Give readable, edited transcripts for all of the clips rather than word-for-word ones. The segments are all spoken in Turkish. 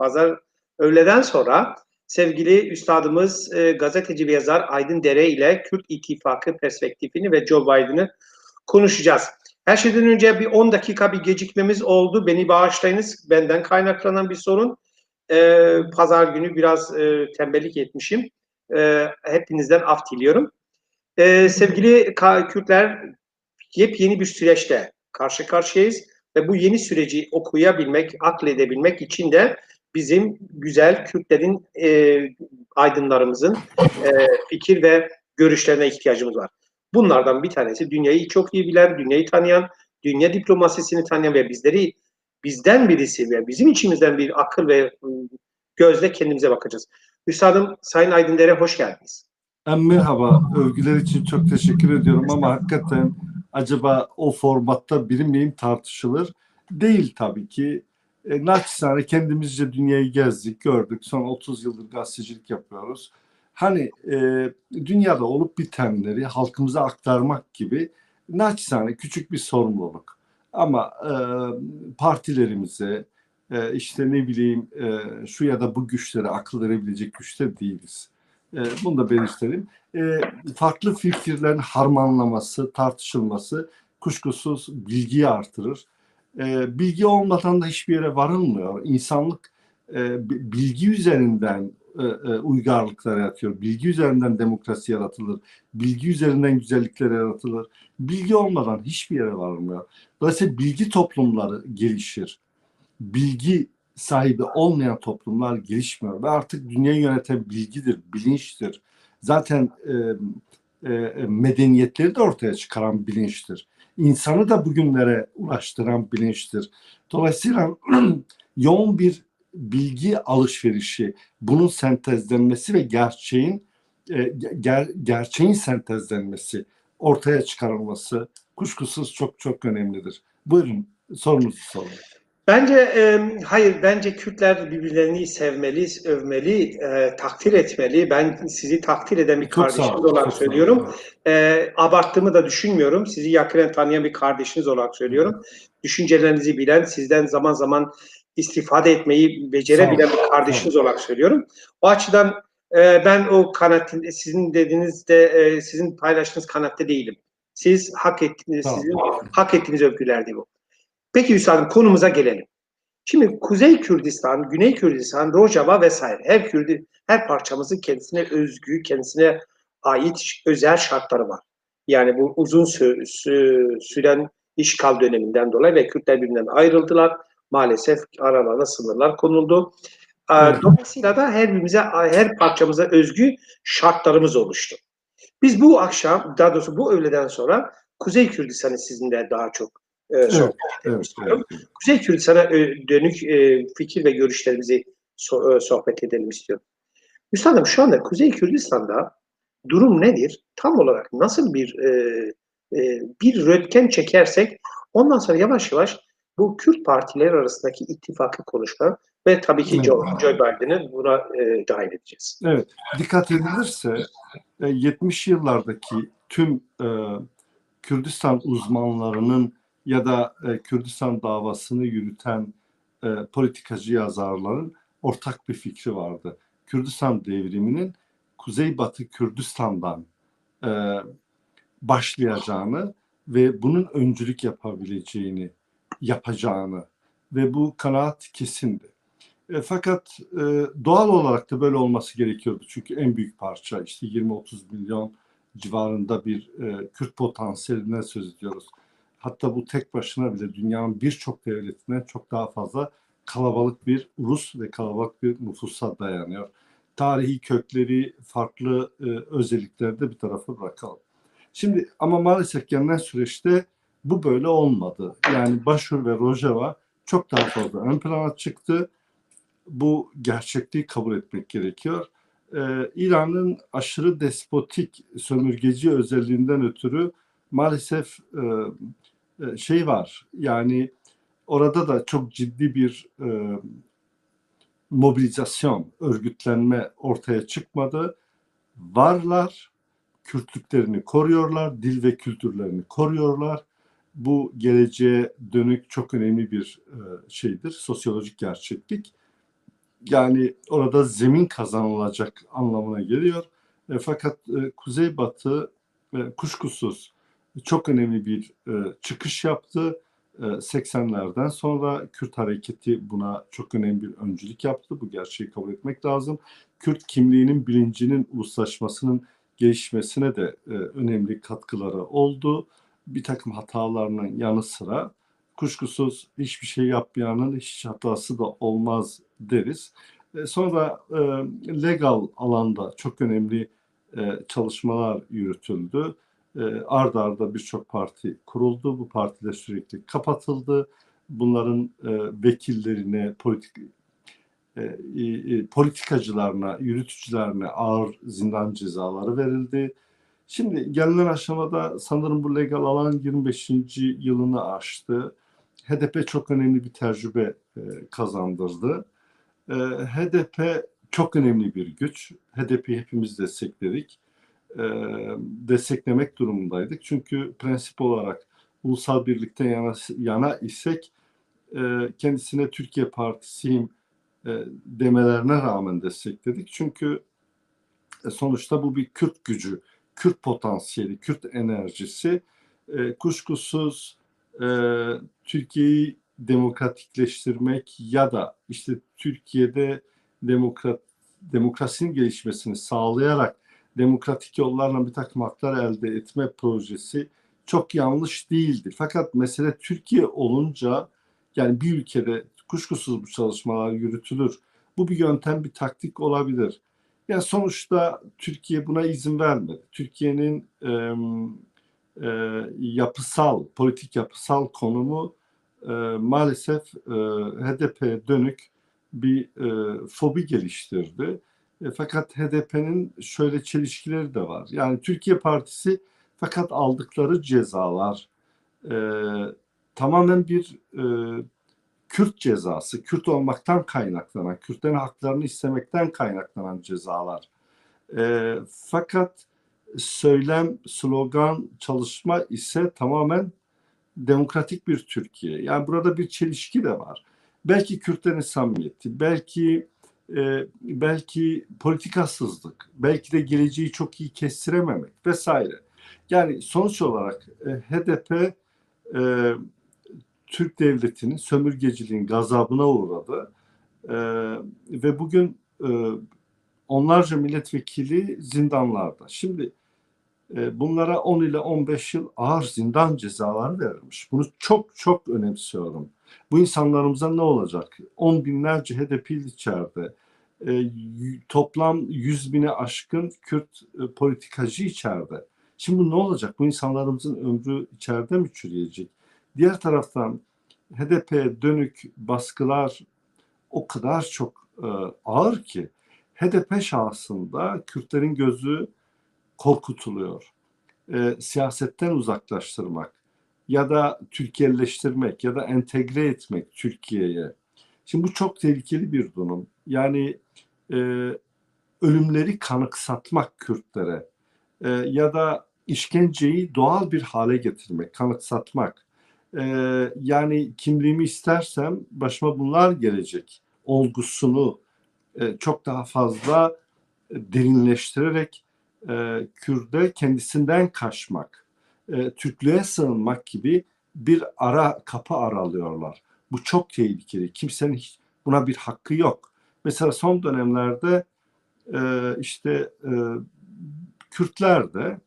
pazar öğleden sonra sevgili üstadımız gazeteci ve yazar Aydın Dere ile Kürt İttifakı perspektifini ve Joe Biden'ı konuşacağız. Her şeyden önce bir 10 dakika bir gecikmemiz oldu. Beni bağışlayınız. Benden kaynaklanan bir sorun. Pazar günü biraz tembellik etmişim. Hepinizden af diliyorum. Sevgili Kürtler, yepyeni bir süreçte karşı karşıyayız ve bu yeni süreci okuyabilmek, akledebilmek için de bizim güzel Kürtlerin, aydınlarımızın fikir ve görüşlerine ihtiyacımız var. Bunlardan bir tanesi dünyayı çok iyi bilen, dünyayı tanıyan, dünya diplomasisini tanıyan ve bizden birisi ve bizim içimizden bir akıl ve gözle kendimize bakacağız. Üstadım, Sayın Aydın Dere, hoş geldiniz. Merhaba, övgüler için çok teşekkür ediyorum ama hakikaten acaba o formatta birim miyim tartışılır. Değil tabii ki. Naçizane kendimizce dünyayı gezdik, gördük. Son 30 yıldır gazetecilik yapıyoruz. Hani dünyada olup bitenleri halkımıza aktarmak gibi naçizane küçük bir sorumluluk. Ama partilerimize, işte ne bileyim şu ya da bu güçlere akıl verebilecek güçte değiliz. Bunu da belirtelim. Farklı fikirlerin harmanlaması, tartışılması kuşkusuz bilgiyi artırır. Bilgi olmadan da hiçbir yere varılmıyor. İnsanlık bilgi üzerinden uygarlıklar yaratıyor. Bilgi üzerinden demokrasi yaratılır. Bilgi üzerinden güzellikler yaratılır. Bilgi olmadan hiçbir yere varılmıyor. Dolayısıyla bilgi toplumları gelişir. Bilgi sahibi olmayan toplumlar gelişmiyor ve artık dünyayı yöneten bilgidir, bilinçtir. Zaten medeniyetleri de ortaya çıkaran bilinçtir. İnsanı da bugünlere ulaştıran bilinçtir. Dolayısıyla yoğun bir bilgi alışverişi, bunun sentezlenmesi ve gerçeğin sentezlenmesi, ortaya çıkarılması kuşkusuz çok çok önemlidir. Buyurun, sorunuzu sorun. Bence hayır, bence Kürtler birbirlerini sevmeli, övmeli, takdir etmeli. Ben sizi takdir eden bir kardeşiniz olarak söylüyorum. Abarttığımı da düşünmüyorum. Sizi yakinen tanıyan bir kardeşiniz olarak söylüyorum. Düşüncelerinizi bilen, sizden zaman zaman istifade etmeyi becerebilen bir kardeşiniz olarak söylüyorum. O açıdan ben o kanaatin, sizin dediğinizde, sizin paylaştığınız kanaatte değilim. Siz hak ettiniz, sizin hak ettiğiniz övgülerdi bu. Peki üstadım, konumuza gelelim. Şimdi Kuzey Kürdistan, Güney Kürdistan, Rojava vesaire her parçamızın kendisine özgü, kendisine ait özel şartları var. Yani bu uzun süren işgal döneminden dolayı ve Kürtler birbirinden ayrıldılar. Maalesef aralarına sınırlar konuldu. Evet. Dolayısıyla da her parçamıza özgü şartlarımız oluştu. Biz bu akşam, daha doğrusu bu öğleden sonra Kuzey Kürdistan'ı sizinle daha çok sohbet etmek istiyorum. Kuzey Kürdistan'a dönük fikir ve görüşlerimizi sohbet edelim istiyorum. Üstadım, şu anda Kuzey Kürdistan'da durum nedir? Tam olarak nasıl bir röntgen çekersek ondan sonra yavaş yavaş bu Kürt partileri arasındaki ittifakı konuşma ve tabii ki Joe Biden'ı buna dahil edeceğiz. Evet, dikkat edilirse 70 yıllardaki tüm Kürdistan uzmanlarının ya da Kürdistan davasını yürüten politikacı yazarların ortak bir fikri vardı. Kürdistan devriminin Kuzeybatı Kürdistan'dan başlayacağını ve bunun öncülük yapacağını ve bu kanaat kesindi. Fakat doğal olarak da böyle olması gerekiyordu. Çünkü en büyük parça işte 20-30 milyon civarında bir Kürt potansiyelinden söz ediyoruz. Hatta bu tek başına bile dünyanın birçok devletinden çok daha fazla kalabalık bir ulus ve kalabalık bir nüfusa dayanıyor. Tarihi kökleri, farklı özellikleri de bir tarafa bırakalım. Şimdi ama maalesef gelinen süreçte bu böyle olmadı. Yani Başur ve Rojava çok daha fazla ön plana çıktı. Bu gerçekliği kabul etmek gerekiyor. İran'ın aşırı despotik, sömürgeci özelliğinden ötürü maalesef şey var. Yani orada da çok ciddi bir mobilizasyon, örgütlenme ortaya çıkmadı. Varlar, Kürtlüklerini koruyorlar, dil ve kültürlerini koruyorlar. Bu geleceğe dönük çok önemli bir şeydir, sosyolojik gerçeklik. Yani orada zemin kazanılacak anlamına geliyor. Fakat Kuzeybatı kuşkusuz çok önemli bir çıkış yaptı. 80'lerden sonra Kürt hareketi buna çok önemli bir öncülük yaptı. Bu gerçeği kabul etmek lazım. Kürt kimliğinin bilincinin uluslaşmasının gelişmesine de önemli katkıları oldu. Bir takım hatalarının yanı sıra kuşkusuz hiçbir şey yapmayanın hiç hatası da olmaz deriz. Sonra legal alanda çok önemli çalışmalar yürütüldü. Ard arda birçok parti kuruldu. Bu partiler sürekli kapatıldı. Bunların vekillerine, politikacılarına, yürütücülerine ağır zindan cezaları verildi. Şimdi gelinen aşamada sanırım bu legal alan 25. yılını aştı. HDP çok önemli bir tecrübe kazandırdı. HDP çok önemli bir güç. HDP'yi hepimiz destekledik. Desteklemek durumundaydık. Çünkü prensip olarak ulusal birlikten yana isek kendisine Türkiye Partisiyim demelerine rağmen destekledik. Çünkü sonuçta bu bir Kürt gücü, Kürt potansiyeli, Kürt enerjisi. Kuşkusuz Türkiye'yi demokratikleştirmek ya da işte Türkiye'de demokrasinin gelişmesini sağlayarak demokratik yollarla bir takım haklar elde etme projesi çok yanlış değildir. Fakat mesele Türkiye olunca yani bir ülkede kuşkusuz bu çalışmalar yürütülür. Bu bir yöntem, bir taktik olabilir. Yani sonuçta Türkiye buna izin vermedi. Türkiye'nin politik yapısal konumu maalesef HDP'ye dönük bir fobi geliştirdi. Fakat HDP'nin şöyle çelişkileri de var. Yani Türkiye Partisi fakat aldıkları cezalar tamamen bir Kürt cezası, Kürt olmaktan kaynaklanan, Kürtlerin haklarını istemekten kaynaklanan cezalar. Fakat söylem, slogan, çalışma ise tamamen demokratik bir Türkiye. Yani burada bir çelişki de var. Belki Kürtlerin samimiyeti, belki politikasızlık, belki de geleceği çok iyi kestirememek vesaire. Yani sonuç olarak HDP Türk devletinin sömürgeciliğin gazabına uğradı ve bugün onlarca milletvekili zindanlarda. Şimdi bunlara 10 ile 15 yıl ağır zindan cezaları verilmiş. Bunu çok çok önemsiyorum. Bu insanlarımıza ne olacak? 10 binlerce HDP'li içeride. Toplam 100 bine aşkın Kürt politikacı içeride. Şimdi bu ne olacak? Bu insanlarımızın ömrü içeride mi çürüyecek? Diğer taraftan HDP'ye dönük baskılar o kadar çok ağır ki HDP şahsında Kürtlerin gözü korkutuluyor. Siyasetten uzaklaştırmak ya da Türkiye'leştirmek ya da entegre etmek Türkiye'ye. Şimdi bu çok tehlikeli bir durum. Yani ölümleri kanıksatmak Kürtlere ya da işkenceyi doğal bir hale getirmek, kanıksatmak. Yani kimliğimi istersem başıma bunlar gelecek olgusunu çok daha fazla derinleştirerek Kürt'e kendisinden kaçmak, Türklüğe sığınmak gibi bir kapı aralıyorlar. Bu çok tehlikeli. Kimsenin buna bir hakkı yok. Mesela son dönemlerde işte Kürtler de,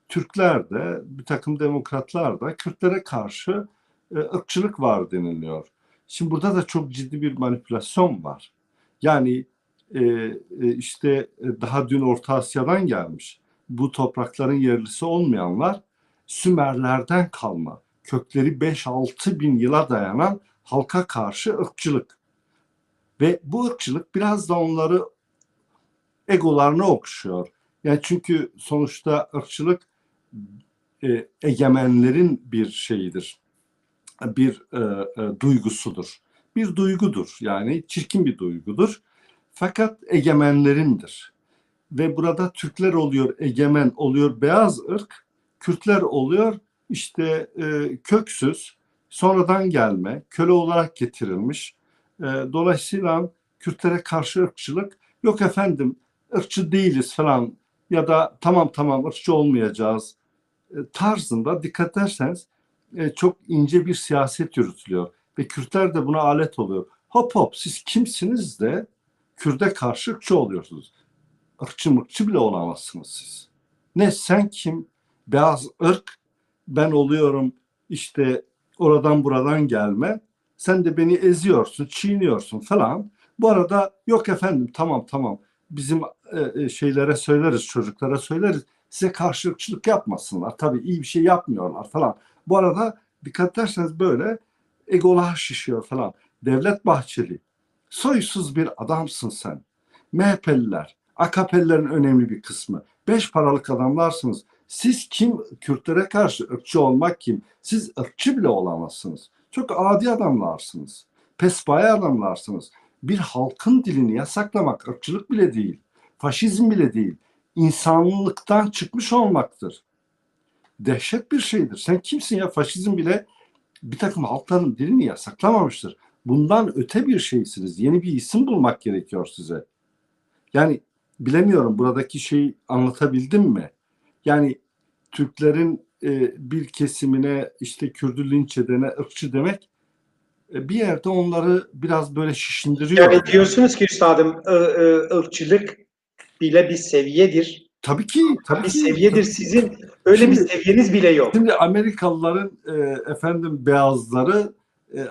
Türkler de, bir takım demokratlar da Kürtlere karşı ırkçılık var deniliyor. Şimdi burada da çok ciddi bir manipülasyon var. Yani işte daha dün Orta Asya'dan gelmiş. Bu toprakların yerlisi olmayanlar Sümerlerden kalma, kökleri 5-6 bin yıla dayanan halka karşı ırkçılık. Ve bu ırkçılık biraz da onları egolarını okşuyor. Yani çünkü sonuçta ırkçılık egemenlerin bir şeyidir, bir duygusudur. Bir duygudur yani çirkin bir duygudur. Fakat egemenlerindir. Ve burada Türkler oluyor egemen, oluyor beyaz ırk, Kürtler oluyor işte sonradan gelme, köle olarak getirilmiş. Dolayısıyla Kürtlere karşı ırkçılık, yok efendim ırkçı değiliz falan ya da tamam ırkçı olmayacağız tarzında dikkat ederseniz çok ince bir siyaset yürütülüyor. Ve Kürtler de buna alet oluyor. Hop hop siz kimsiniz de Kürt'e karşı ırkçı oluyorsunuz. Irkçı mırkçı bile olamazsınız siz. Ne sen kim? Beyaz ırk, ben oluyorum işte oradan buradan gelme. Sen de beni eziyorsun, çiğniyorsun falan. Bu arada yok efendim tamam bizim şeylere söyleriz, çocuklara söyleriz. Size karşı ırkçılık yapmasınlar. Tabii iyi bir şey yapmıyorlar falan. Bu arada dikkat ederseniz böyle egolar şişiyor falan. Devlet Bahçeli, soysuz bir adamsın sen. MHP'liler, AKP'lilerin önemli bir kısmı. Beş paralık adamlarsınız. Siz kim? Kürtlere karşı ırkçı olmak kim? Siz ırkçı bile olamazsınız. Çok adi adamlarsınız. Pespaya adamlarsınız. Bir halkın dilini yasaklamak ırkçılık bile değil. Faşizm bile değil. İnsanlıktan çıkmış olmaktır. Dehşet bir şeydir. Sen kimsin ya? Faşizm bile bir takım halkların dilini yasaklamamıştır. Bundan öte bir şeysiniz. Yeni bir isim bulmak gerekiyor size. Yani bilemiyorum buradaki şeyi anlatabildim mi? Yani Türklerin bir kesimine işte Kürdü linç edene ırkçı demek bir yerde onları biraz böyle şişindiriyor. Yani diyorsunuz ki üstadım ırkçılık bile bir seviyedir. Tabii ki, tabii Bir ki. seviyedir. Tabii ki. Sizin öyle bir seviyeniz bile yok. Şimdi Amerikalıların efendim beyazları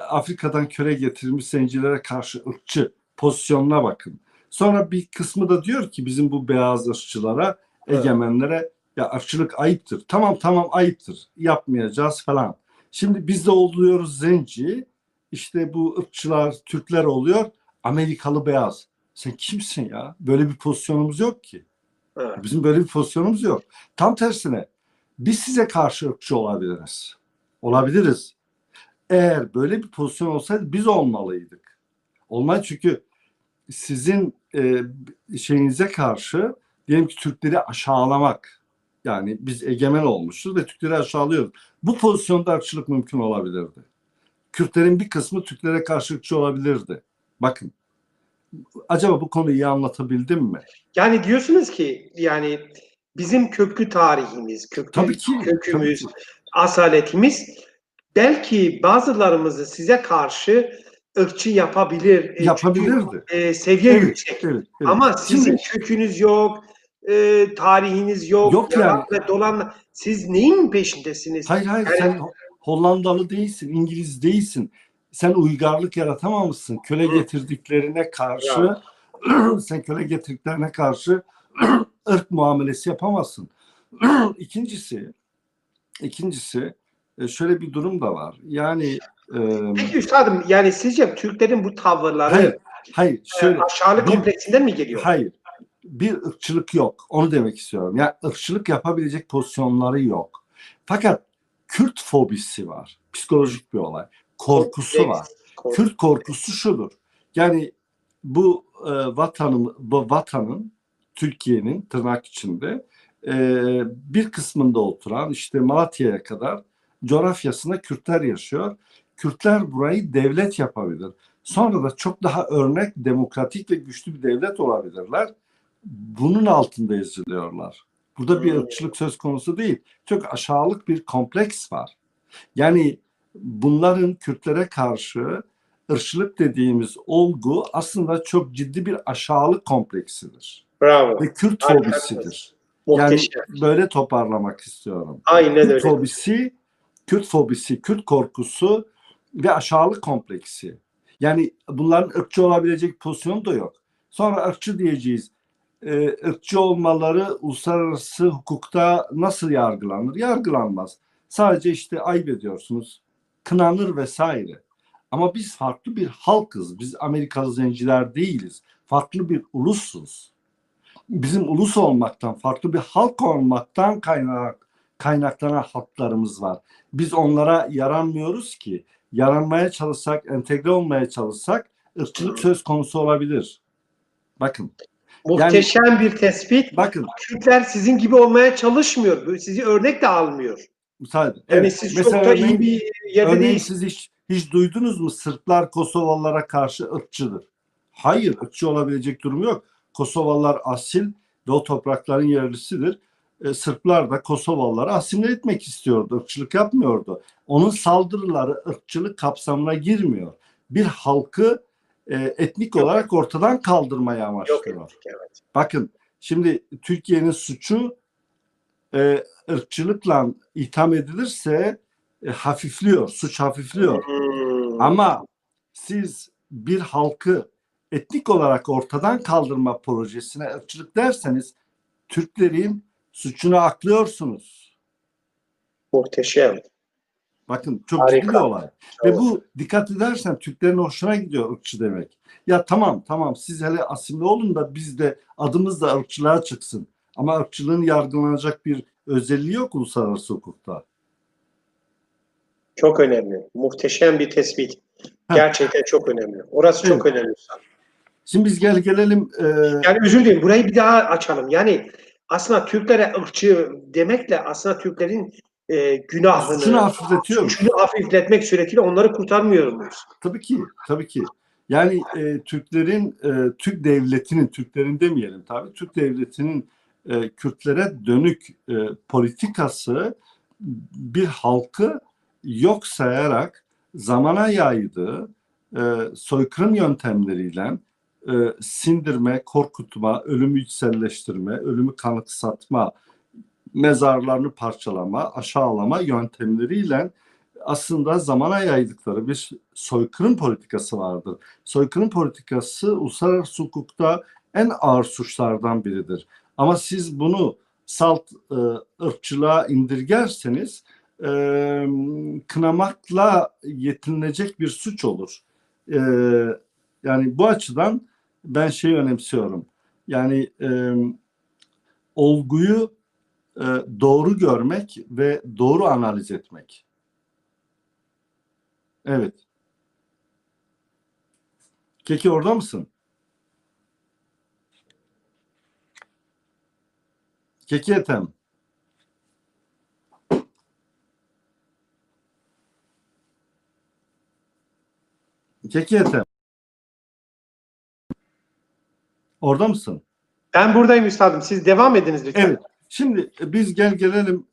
Afrika'dan köle getirilmiş zencilere karşı ırkçı pozisyonuna bakın. Sonra bir kısmı da diyor ki bizim bu beyaz ırkçılara, egemenlere ya ırkçılık ayıptır. Tamam ayıptır. Yapmayacağız falan. Şimdi biz de oluyoruz zenci. İşte bu ırkçılar Türkler oluyor. Amerikalı beyaz. Sen kimsin ya? Böyle bir pozisyonumuz yok ki. Evet. Bizim böyle bir pozisyonumuz yok. Tam tersine biz size karşı ırkçı olabiliriz. Olabiliriz. Eğer böyle bir pozisyon olsaydı biz olmalıydık. Olmaz çünkü sizin şeyinize karşı diyelim ki Türkleri aşağılamak. Yani biz egemen olmuşuz ve Türkleri aşağılıyoruz. Bu pozisyonda ırkçılık mümkün olabilirdi. Kürtlerin bir kısmı Türklere karşı ırkçı olabilirdi. Bakın. Acaba bu konuyu iyi anlatabildim mi? Yani diyorsunuz ki yani bizim köklü tarihimiz, Tabii ki, kökümüz, tabii ki. asaletimiz belki bazılarımızı size karşı ırkçı yapabilir. Yapabilirdi. Çünkü seviye yüksek. Evet. Ama sizin Şimdi, kökünüz yok, tarihiniz yok, yok yalan yani. ve dolan. Siz neyin peşindesiniz? Hayır Yani, sen Hollandalı değilsin, İngiliz değilsin. Sen uygarlık yaratamamışsın. Köle getirdiklerine karşı sen köle getirdiklerine karşı ırk muamelesi yapamazsın. İkincisi şöyle bir durum da var. Yani peki üstadım yani sizce Türklerin bu tavırları hayır şöyle aşağılık kompleksinden mi geliyor? hayır. Bir ırkçılık yok. Onu demek istiyorum. Yani ırkçılık yapabilecek pozisyonları yok. Fakat Kürt fobisi var. Psikolojik bir olay. Korkusu var. Kürt korkusu şudur. Yani bu vatanın Türkiye'nin tırnak içinde bir kısmında oturan işte Malatya'ya kadar coğrafyasında Kürtler yaşıyor. Kürtler burayı devlet yapabilir. Sonra da çok daha örnek, demokratik ve güçlü bir devlet olabilirler. Bunun altında eziliyorlar. Burada bir ırkçılık söz konusu değil. Çok aşağılık bir kompleks var. Yani bunların Kürtlere karşı ırkçılık dediğimiz olgu aslında çok ciddi bir aşağılık kompleksidir. Bravo. Ve Kürt fobisidir. Yani böyle toparlamak istiyorum. Aynen öyle. Kürt fobisi, Kürt korkusu ve aşağılık kompleksi. Yani bunların ırkçı olabilecek pozisyonu da yok. Sonra ırkçı diyeceğiz. Irkçı olmaları uluslararası hukukta nasıl yargılanır? Yargılanmaz. Sadece işte ayıp ediyorsunuz. Kınanır vesaire. Ama biz farklı bir halkız. Biz Amerikalı zenciler değiliz. Farklı bir ulusuz. Bizim ulus olmaktan, farklı bir halk olmaktan kaynaklanan haklarımız var. Biz onlara yaranmıyoruz ki. Yaranmaya çalışsak, entegre olmaya çalışsak ırkçılık söz konusu olabilir. Bakın. Muhteşem bir tespit. Bakın. Kürtler sizin gibi olmaya çalışmıyor. Sizi örnek de almıyor. Müsaade. Yani siz mesela çok da iyi bir yerde değilsiniz. Siz hiç duydunuz mu Sırplar Kosovalılara karşı ırkçıdır? Hayır, ırkçı olabilecek durumu yok. Kosovalılar asil ve o toprakların yerlisidir. Sırplar da Kosovalıları asimile etmek istiyordu. Irkçılık yapmıyordu. Onun saldırıları ırkçılık kapsamına girmiyor. Bir halkı etnik Yok, olarak ortadan kaldırmayı yok amaçlıyor. ettik, evet. Bakın şimdi Türkiye'nin suçu ırkçılıkla itham edilirse hafifliyor, suç hafifliyor. Ama siz bir halkı etnik olarak ortadan kaldırma projesine ırkçılık derseniz Türklerin suçunu aklıyorsunuz. Muhteşem. Bakın çok ciddi bir Harika. olay. Ve bu dikkat edersen Türklerin hoşuna gidiyor ırkçı demek. Ya tamam siz hele asimile olun da biz de adımız da ırkçılığa çıksın. Ama ırkçılığın yargılanacak bir özelliği yok uluslararası hukukta. Çok önemli. Muhteşem bir tespit. Gerçekten çok önemli. Orası çok önemli. Şimdi biz gelelim. Yani özür dilerim. Burayı bir daha açalım. Yani aslında Türklere ırkçı demekle aslında Türklerin günahını, suçunu hafifletmek suretiyle onları kurtarmıyor muyuz? Tabii ki. Yani Türklerin, Türk devletinin, Türklerin demeyelim tabii, Türk devletinin Kürtlere dönük politikası bir halkı yok sayarak zamana yaydığı soykırım yöntemleriyle sindirme, korkutma, ölümü içselleştirme, ölümü kanıksatma, mezarlarını parçalama, aşağılama yöntemleriyle aslında zamana yaydıkları bir soykırım politikası vardır. Soykırım politikası uluslararası hukukta en ağır suçlardan biridir. Ama siz bunu salt ırkçılığa indirgerseniz kınamakla yetinilecek bir suç olur. Yani bu açıdan ben şeyi önemsiyorum. Yani olguyu doğru görmek ve doğru analiz etmek. Evet. Keki orada mısın? Keki Ethem. Keki Ethem. Orada mısın? Ben buradayım üstadım. Siz devam ediniz lütfen. Evet. Şimdi biz gelelim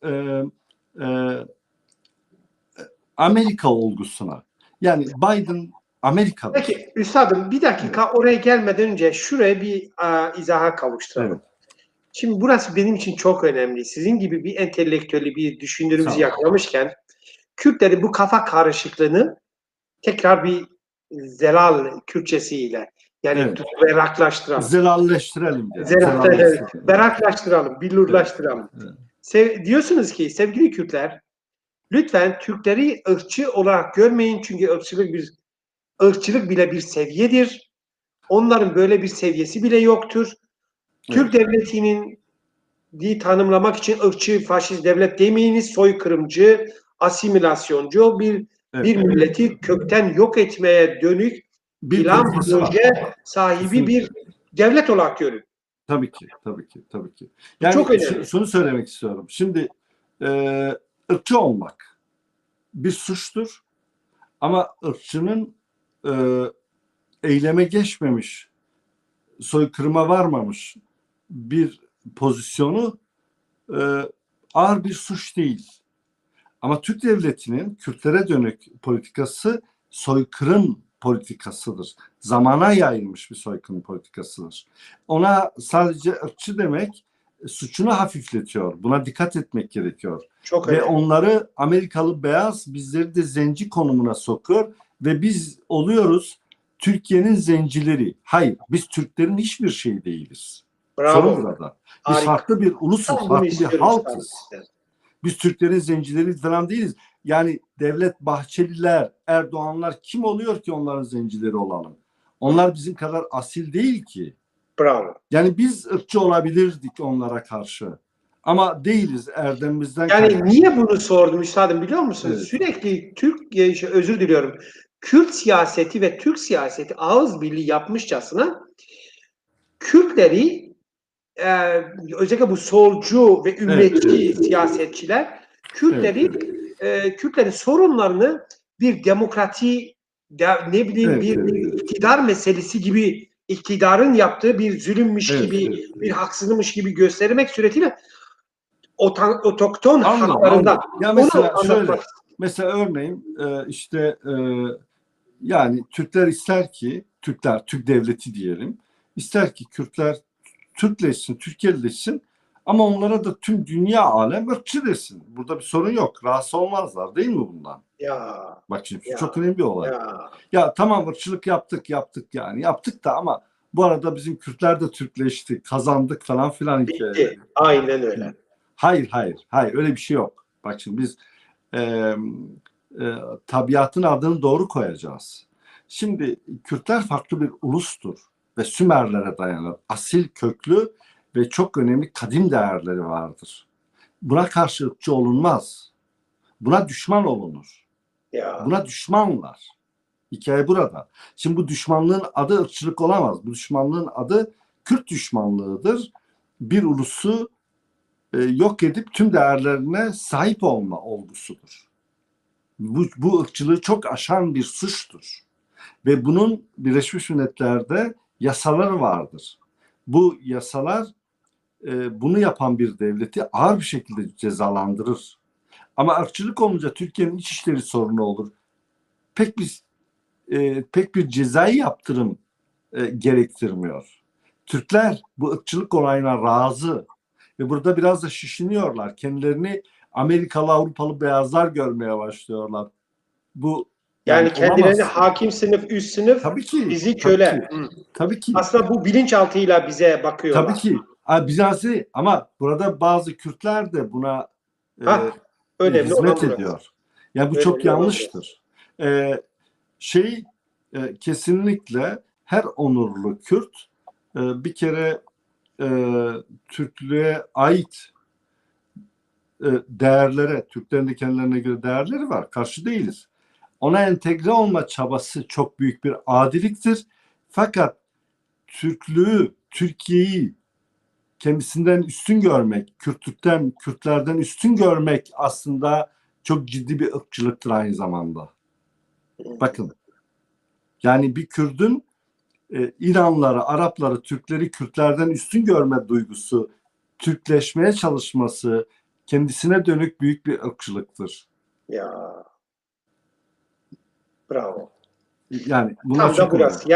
Amerika olgusuna. Yani Biden Amerika'da. Peki üstadım bir dakika oraya gelmeden önce şuraya bir izaha kavuşturalım. Evet. Şimdi burası benim için çok önemli. Sizin gibi bir entelektüeli, bir düşünürümüzü yakalamışken Kürtlerin bu kafa karışıklığını tekrar bir zelal Kürtçesiyle yani beraklaştıralım. Zelalleştirelim. Beraklaştıralım, billurlaştıralım. Evet. Diyorsunuz ki sevgili Kürtler, lütfen Türkleri ırkçı olarak görmeyin çünkü ırkçılık bile bir seviyedir. Onların böyle bir seviyesi bile yoktur. Evet. Türk devletinin tanımlamak için ırkçı, faşist devlet demeyiniz, soykırımcı, asimilasyoncu bir milleti kökten yok etmeye dönük plan proje sahibi bir devlet olarak görün. Tabii ki. Yani çok önemli. Şunu söylemek istiyorum. Şimdi ırkçı olmak bir suçtur ama ırkçının eyleme geçmemiş, soykırıma varmamış bir pozisyonu ağır bir suç değil. Ama Türk devletinin Kürtlere dönük politikası soykırım politikasıdır. Zamana yayılmış bir soykırım politikasıdır. Ona sadece ırkçı demek suçunu hafifletiyor. Buna dikkat etmek gerekiyor. Çok ve önemli. Onları Amerikalı beyaz bizleri de zenci konumuna sokuyor ve biz oluyoruz Türkiye'nin zencileri. Hayır, biz Türklerin hiçbir şeyi değiliz. Bravo. Sorun burada. Biz farklı bir ulusuz, farklı bir halkız. Biz Türklerin zencileri falan değiliz. Yani Devlet Bahçeliler, Erdoğanlar kim oluyor ki onların zencileri olalım? Onlar bizim kadar asil değil ki. Bravo. Yani biz ırkçı olabilirdik onlara karşı. Ama değiliz erdemimizden. Yani niye bunu sordum üstadım biliyor musunuz? Evet. Sürekli özür diliyorum. Kürt siyaseti ve Türk siyaseti ağız birliği yapmışçasına Kürtleri özellikle bu solcu ve ümmetçi siyasetçiler Kürtlerin sorunlarını bir demokrati bir iktidar meselesi gibi iktidarın yaptığı bir zulümmüş gibi, bir haksızlıkmış gibi göstermek suretiyle otokton haklarında Ya onu mesela şöyle, anlatmak. mesela örneğin yani Türkler ister ki, Türk devleti diyelim, ister ki Kürtler Türkleşsin, Türkiye'lileşsin ama onlara da tüm dünya alem ırkçı desin. Burada bir sorun yok. Rahatsız olmazlar değil mi bundan? Ya Bak şimdi ya çok önemli bir olay. ya Ya tamam ırkçılık yaptık yani yaptık da ama bu arada bizim Kürtler de Türkleşti, kazandık falan filan hikayeleri. bitti. Aynen öyle. Hayır öyle bir şey yok. Bak şimdi biz e, tabiatın adını doğru koyacağız. Şimdi Kürtler farklı bir ulustur ve Sümerlere dayanır. Asil köklü ve çok önemli kadim değerleri vardır. Buna karşı ırkçı olunmaz. Buna düşman olunur. Ya Buna düşmanlar. Hikaye burada. Şimdi bu düşmanlığın adı ırkçılık olamaz. Bu düşmanlığın adı Kürt düşmanlığıdır. Bir ulusu yok edip tüm değerlerine sahip olma olgusudur. Bu ırkçılığı çok aşan bir suçtur. Ve bunun Birleşmiş Milletler'de yasaları vardır. Bu yasalar bunu yapan bir devleti ağır bir şekilde cezalandırır. Ama ırkçılık olunca Türkiye'nin iç işleri sorunu olur. Pek bir cezai yaptırım gerektirmiyor. Türkler bu ırkçılık olayına razı ve burada biraz da şişiniyorlar. Kendilerini Amerikalı, Avrupalı beyazlar görmeye başlıyorlar. Bu yani kendilerine olamaz. hakim sınıf, üst sınıf, Tabii ki, bizi tabii ki, köle. tabii ki, Aslında bu bilinçaltıyla bize tabii bakıyorlar. ki. Bizansi ama burada bazı Kürtler de buna Ha, önemli olan hizmet burası. ediyor. Yani bu çok Önemli olan yanlıştır. Şey kesinlikle her onurlu Kürt bir kere Türklüğe ait değerlere, Türklerin de kendilerine göre değerleri var. Karşı değiliz. Ona entegre olma çabası çok büyük bir adiliktir. Fakat Türklüğü, Türkiye'yi kendisinden üstün görmek, Kürtlerden üstün görmek aslında çok ciddi bir ırkçılıktır aynı zamanda. Bakın, yani bir Kürdün İranlıları, Arapları, Türkleri Kürtlerden üstün görme duygusu, Türkleşmeye çalışması kendisine dönük büyük bir ırkçılıktır. Ya bravo. Yani bunlar Tam da çok önemli. burası.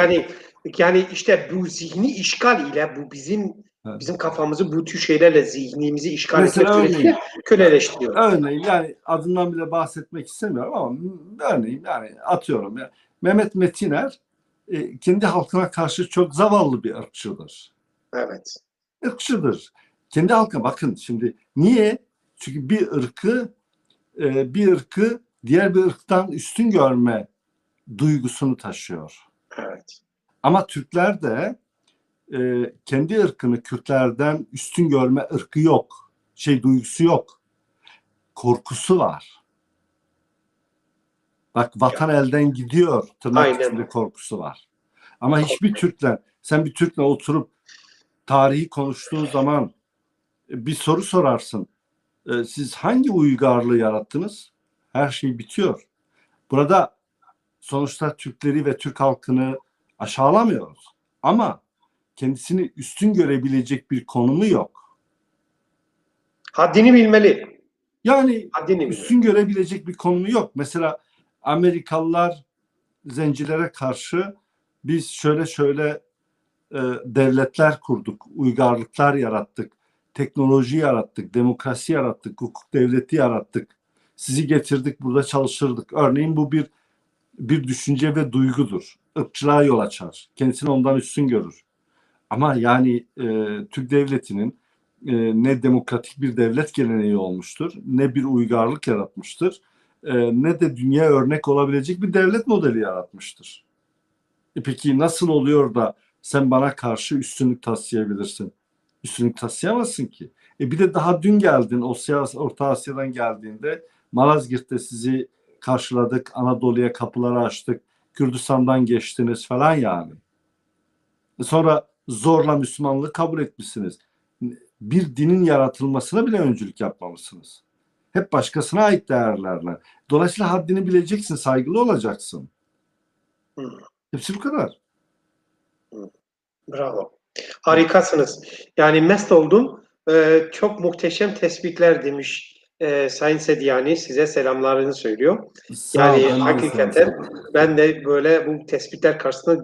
Yani işte bu zihni işgal ile bu bizim kafamızı bu tür şeylerle zihnimizi işgal etmek Mesela suretiyle köleleştiriyor. örneğin yani adından bile bahsetmek istemiyorum ama örneğin yani atıyorum ya Mehmet Metiner kendi halkına karşı çok zavallı bir ırkçıdır. Evet. Irkçıdır. Kendi halkına bakın şimdi niye? Çünkü bir ırkı diğer bir ırktan üstün görme duygusunu taşıyor. Evet. Ama Türkler de kendi ırkını Kürtlerden üstün görme ırkı yok. Duygusu yok. Korkusu var. Bak vatan elden gidiyor tırnak içinde korkusu var. Ama hiçbir sen bir Türk'le oturup tarihi konuştuğun zaman bir soru sorarsın. Siz hangi uygarlığı yarattınız? Her şey bitiyor. Burada sonuçta Türkleri ve Türk halkını aşağılamıyoruz. Ama kendisini üstün görebilecek bir konumu yok. Haddini bilmeli. Yani Haddini üstün bilmeli. görebilecek bir konumu yok. Mesela Amerikalılar zencilere karşı biz şöyle devletler kurduk, uygarlıklar yarattık, teknoloji yarattık, demokrasi yarattık, hukuk devleti yarattık. Sizi getirdik, burada çalıştırdık. Örneğin bu bir düşünce ve duygudur. Irkçılığa yol açar. Kendisini ondan üstün görür. Ama yani Türk devletinin ne demokratik bir devlet geleneği olmuştur, ne bir uygarlık yaratmıştır, ne de dünya örnek olabilecek bir devlet modeli yaratmıştır. Peki nasıl oluyor da sen bana karşı üstünlük taşıyabilirsin? Üstünlük taşıyamazsın ki. Bir de daha dün geldin, Orta Asya'dan geldiğinde Malazgirt'te sizi karşıladık, Anadolu'ya kapıları açtık, Kürdistan'dan geçtiniz falan yani. Sonra zorla Müslümanlığı kabul etmişsiniz. Bir dinin yaratılmasına bile öncülük yapmamışsınız. Hep başkasına ait değerlerle. Dolayısıyla haddini bileceksin, saygılı olacaksın. Hepsi bu kadar. Bravo. Harikasınız. Yani mest oldum. Çok muhteşem tespitler demiş Sayın Sediyani. Size selamlarını söylüyor. Sağ ol, Yani ben de sana hakikaten seviyorum. ben de böyle bu tespitler karşısında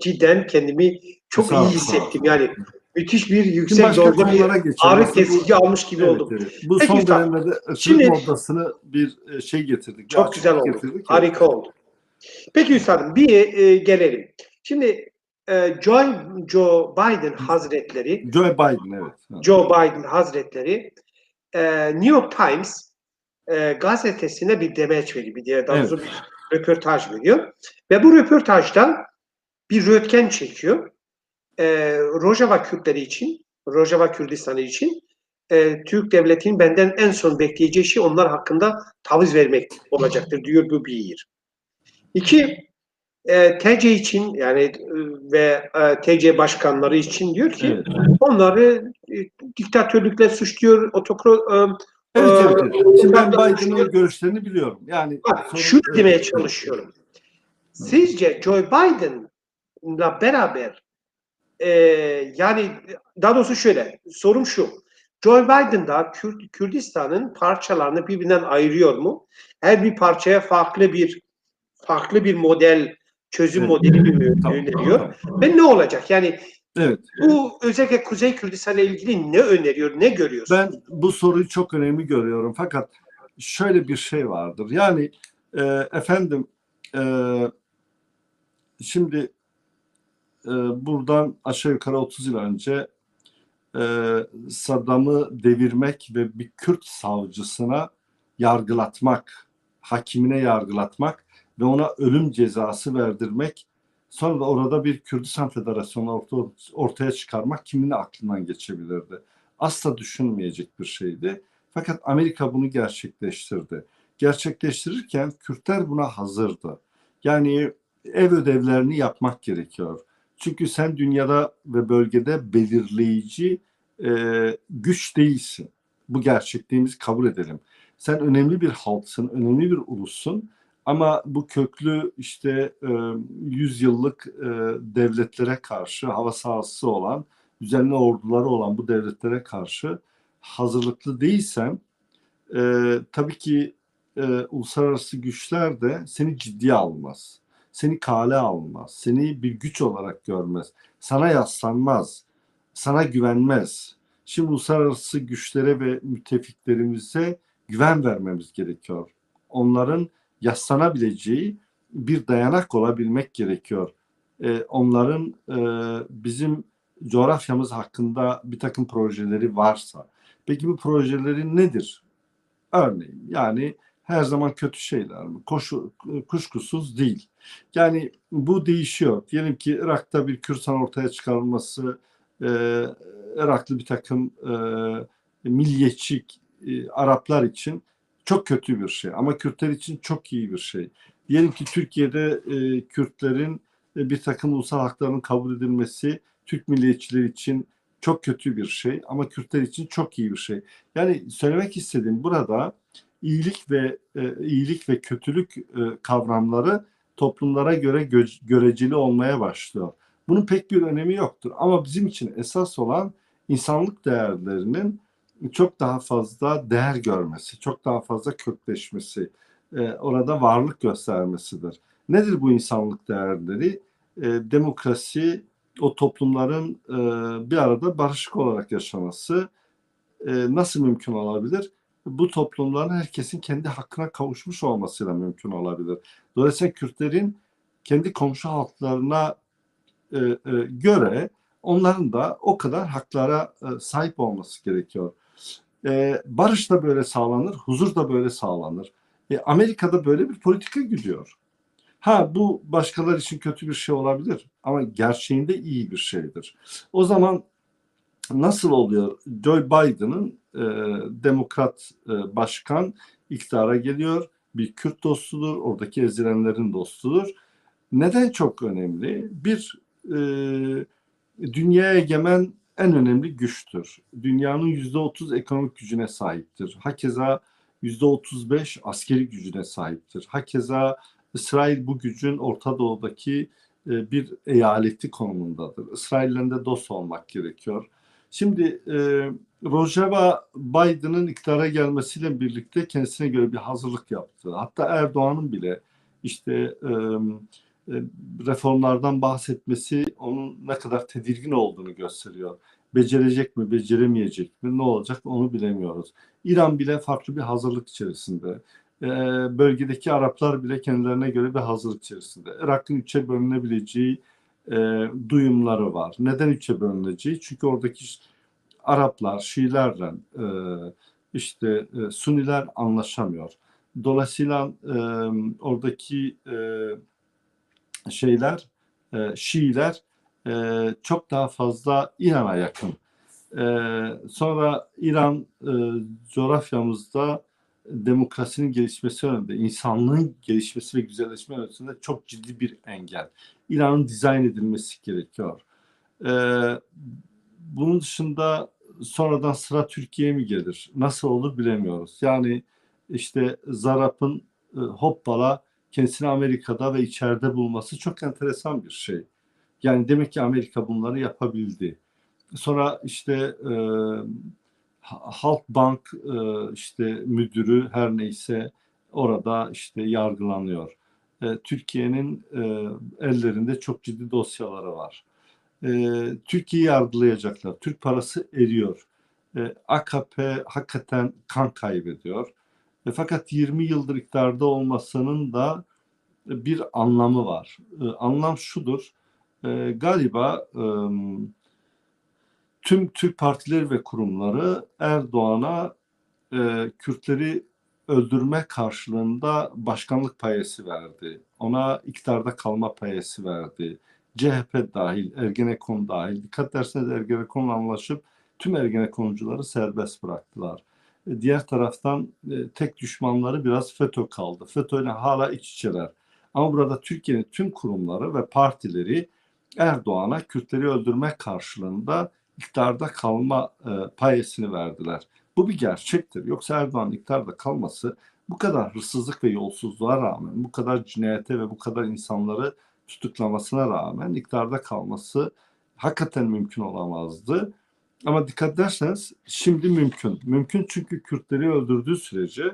cidden kendimi çok Sağ iyi ol, sağ ol. hissettim. Yani müthiş bir Şimdi yüksek başka dozda bir konulara geçelim. ağrı Aslında bu kesici almış gibi evet, oldum. evet. Bu Peki son üstad, dönemlerde ırkçılık şimdi noktasını bir şey getirdik, bir çok güzel açıklık oldu. getirdik. Evet. Harika oldu. Peki üstadım bir gelelim. Şimdi Joe Biden Hazretleri Joe Biden, evet. Ha. Joe Biden Hazretleri New York Times gazetesine bir demeç veriyor, daha Evet, doğrusu bir röportaj veriyor. Ve bu röportajdan bir röntgen çekiyor. Rojava Kürtleri için, Rojava Kürdistanı için Türk devletinin benden en son bekleyeceği şey onlar hakkında taviz vermek olacaktır diyor bu bir. İki, TC için yani ve TC başkanları için diyor ki evet. onları diktatörlükle suçluyor, Evet, evet, evet. Şimdi ben otokratla Biden'ın suçluyor. görüşlerini biliyorum. Yani Bak, şunu sorun demeye evet. çalışıyorum. Evet. Sizce Joe Biden'la beraber e, yani daha doğrusu şöyle, sorum şu. Joe Biden da Kürdistan'ın parçalarını birbirinden ayırıyor mu? Her bir parçaya farklı bir model, çözüm Evet. modeli mi Tamam, öneriyor? tamam. Ve ne olacak? Yani Evet. bu özellikle Kuzey Kürdistan'la ilgili ne öneriyor, ne görüyorsun? Ben bu soruyu çok önemli görüyorum. Fakat şöyle bir şey vardır. Yani e, efendim e, şimdi buradan aşağı yukarı 30 yıl önce Saddam'ı devirmek ve bir Kürt savcısına yargılatmak, hakimine yargılatmak ve ona ölüm cezası verdirmek, sonra da orada bir Kürdistan Federasyonu ortaya çıkarmak kimin aklından geçebilirdi? Asla düşünmeyecek bir şeydi. Fakat Amerika bunu gerçekleştirdi. Gerçekleştirirken Kürtler buna hazırdı. Yani ev ödevlerini yapmak gerekiyor. Çünkü sen dünyada ve bölgede belirleyici güç değilsin. Bu gerçekliğimizi kabul edelim. Sen önemli bir halksın, önemli bir ulussun. Ama bu köklü işte 100 yıllık devletlere karşı hava sahası olan, düzenli orduları olan bu devletlere karşı hazırlıklı değilsen tabii ki uluslararası güçler de seni ciddiye almaz. Seni kale almaz. Seni bir güç olarak görmez. Sana yaslanmaz. Sana güvenmez. Şimdi uluslararası güçlere ve müttefiklerimize güven vermemiz gerekiyor. Onların yaslanabileceği bir dayanak olabilmek gerekiyor. Onların bizim coğrafyamız hakkında bir takım projeleri varsa. Peki bu projeleri nedir? Örneğin yani her zaman kötü şeyler mi? Kuşkusuz değil. Yani bu değişiyor. Diyelim ki Irak'ta bir Kürsan ortaya çıkarılması, e, Iraklı bir takım milliyetçi Araplar için çok kötü bir şey. Ama Kürtler için çok iyi bir şey. Diyelim ki Türkiye'de Kürtlerin bir takım ulusal haklarının kabul edilmesi Türk milliyetçileri için çok kötü bir şey. Ama Kürtler için çok iyi bir şey. Yani söylemek istediğim burada iyilik ve kötülük kavramları toplumlara göre göreceli olmaya başlıyor. Bunun pek bir önemi yoktur. Ama bizim için esas olan insanlık değerlerinin çok daha fazla değer görmesi, çok daha fazla kökleşmesi, orada varlık göstermesidir. Nedir bu insanlık değerleri? Demokrasi, o toplumların bir arada barışık olarak yaşaması, nasıl mümkün olabilir? Bu toplumların herkesin kendi hakkına kavuşmuş olmasıyla mümkün olabilir. Dolayısıyla Kürtlerin kendi komşu halklarına göre onların da o kadar haklara sahip olması gerekiyor. Barış da böyle sağlanır, huzur da böyle sağlanır. Amerika'da böyle bir politika gidiyor. Ha bu başkaları için kötü bir şey olabilir ama gerçeğinde iyi bir şeydir. O zaman nasıl oluyor? Joe Biden'ın demokrat başkan iktidara geliyor. Bir Kürt dostudur, oradaki ezilenlerin dostudur. Neden çok önemli? Bir, dünyaya egemen en önemli güçtür. Dünyanın %30 ekonomik gücüne sahiptir. Hakeza %35 askeri gücüne sahiptir. Hakeza İsrail bu gücün Orta Doğu'daki bir eyaleti konumundadır. İsrail'le de dost olmak gerekiyor. Şimdi Rojava Biden'ın iktidara gelmesiyle birlikte kendisine göre bir hazırlık yaptı. Hatta Erdoğan'ın bile işte reformlardan bahsetmesi onun ne kadar tedirgin olduğunu gösteriyor. Becerecek mi, beceremeyecek mi, ne olacak onu bilemiyoruz. İran bile farklı bir hazırlık içerisinde. Bölgedeki Araplar bile kendilerine göre bir hazırlık içerisinde. Irak'ın üçe bölünebileceği duyumları var. Neden üçe bölüneceği? Çünkü oradaki Araplar, Şiilerle Suniler anlaşamıyor. Dolayısıyla oradaki Şiiler çok daha fazla İran'a yakın. Sonra İran coğrafyamızda demokrasinin gelişmesi önünde, insanlığın gelişmesi ve güzelleşme önünde çok ciddi bir engel. İran'ın dizayn edilmesi gerekiyor. Bunun dışında sonradan sıra Türkiye'ye mi gelir? Nasıl olur bilemiyoruz. Yani işte Zarap'ın hoppala kendisini Amerika'da ve içeride bulması çok enteresan bir şey. Yani demek ki Amerika bunları yapabildi. Sonra işte Halkbank müdürü her neyse orada işte yargılanıyor. Türkiye'nin ellerinde çok ciddi dosyaları var. Türkiye'yi yargılayacaklar. Türk parası eriyor. AKP hakikaten kan kaybediyor. Fakat 20 yıldır iktidarda olmasının da bir anlamı var. Anlam şudur. Galiba tüm Türk partileri ve kurumları Erdoğan'a Kürtleri öldürme karşılığında başkanlık payesi verdi. Ona iktidarda kalma payesi verdi. CHP dahil, Ergenekon dahil. Dikkat ederseniz Ergenekon'la anlaşıp tüm Ergenekoncuları serbest bıraktılar. Diğer taraftan tek düşmanları biraz FETÖ kaldı. FETÖ'yle hala iç içeler. Ama burada Türkiye'nin tüm kurumları ve partileri Erdoğan'a Kürtleri öldürmek karşılığında iktidarda kalma payesini verdiler. Bu bir gerçektir. Yoksa Erdoğan'ın iktidarda kalması bu kadar hırsızlık ve yolsuzluğa rağmen, bu kadar cinayete ve bu kadar insanları tutuklamasına rağmen iktidarda kalması hakikaten mümkün olamazdı. Ama dikkat ederseniz şimdi mümkün. Mümkün çünkü Kürtleri öldürdüğü sürece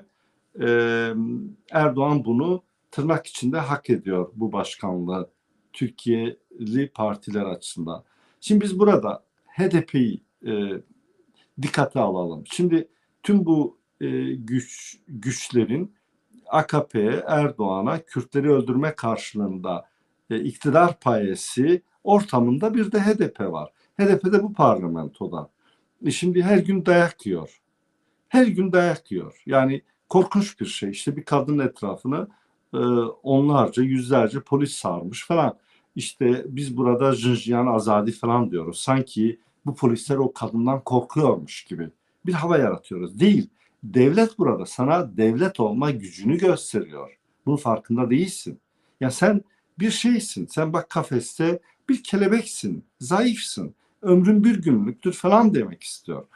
Erdoğan bunu tırnak içinde hak ediyor bu başkanlığı Türkiye'li partiler açısından. Şimdi biz burada HDP'yi dikkate alalım. Şimdi tüm bu güçlerin AKP'ye, Erdoğan'a Kürtleri öldürme karşılığında iktidar payesi ortamında bir de HDP var. HDP de bu parlamentoda. Şimdi her gün dayak yiyor. Her gün dayak yiyor. Yani korkunç bir şey. İşte bir kadının etrafını onlarca, yüzlerce polis sarmış falan. İşte biz burada Jinjiyan Azadi falan diyoruz. Sanki bu polisler o kadından korkuyormuş gibi bir hava yaratıyoruz. Değil. Devlet burada sana devlet olma gücünü gösteriyor. Bunun farkında değilsin. Ya sen bir şeysin. Sen bak kafeste bir kelebeksin. Zayıfsın. Ömrün bir günlüktür falan demek istiyor.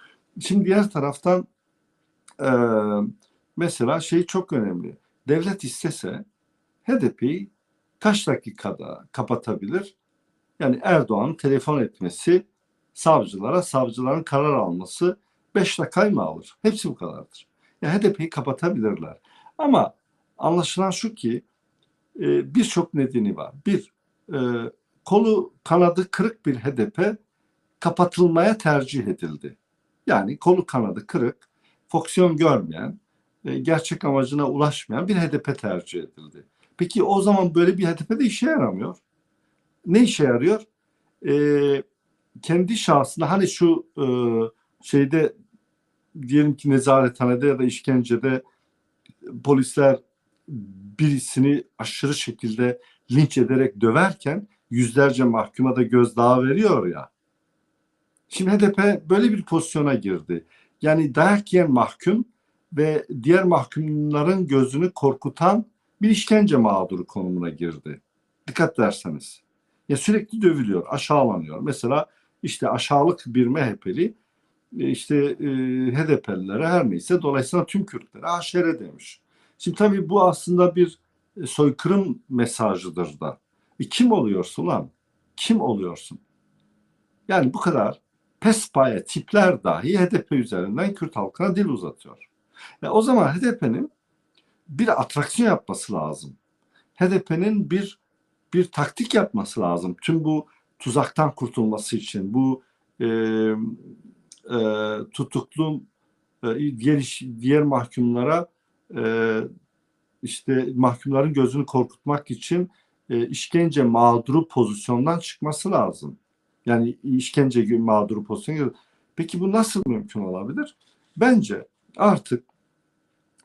Şimdi diğer taraftan mesela şey çok önemli. Devlet istese HDP'yi kaç dakikada kapatabilir? Yani Erdoğan'ın telefon etmesi, savcılara, savcıların karar alması 5 dakika mı alır? Hepsi bu kadardır. Yani HDP'yi kapatabilirler. Ama anlaşılan şu ki birçok nedeni var. Bir, kolu kanadı kırık bir HDP kapatılmaya tercih edildi. Yani kolu kanadı kırık, fonksiyon görmeyen, gerçek amacına ulaşmayan bir HDP tercih edildi. Peki o zaman böyle bir HDP de işe yaramıyor. Ne işe yarıyor? Kendi şahsında hani şu şeyde diyelim ki nezarethanede ya da işkencede polisler birisini aşırı şekilde linç ederek döverken yüzlerce mahkuma da gözdağı veriyor ya. Şimdi HDP böyle bir pozisyona girdi. Yani dayak yiyen mahkum ve diğer mahkumların gözünü korkutan bir işkence mağduru konumuna girdi. Dikkat ederseniz. Ya sürekli dövülüyor, aşağılanıyor. Mesela işte aşağılık bir MHP'li HDP'lilere her neyse dolayısıyla tüm Kürtlere aşere demiş. Şimdi tabii bu aslında bir soykırım mesajıdır da. Kim oluyorsun lan? Kim oluyorsun? Yani bu kadar pespaya tipler dahi HDP üzerinden Kürt halkına dil uzatıyor. O zaman HDP'nin bir atraksiyon yapması lazım. HDP'nin bir taktik yapması lazım. Tüm bu tuzaktan kurtulması için, bu e, tutuklu diğer mahkumlara işte mahkumların gözünü korkutmak için işkence mağduru pozisyondan çıkması lazım. Yani işkence mağduru pozisyonu. Peki bu nasıl mümkün olabilir? Bence artık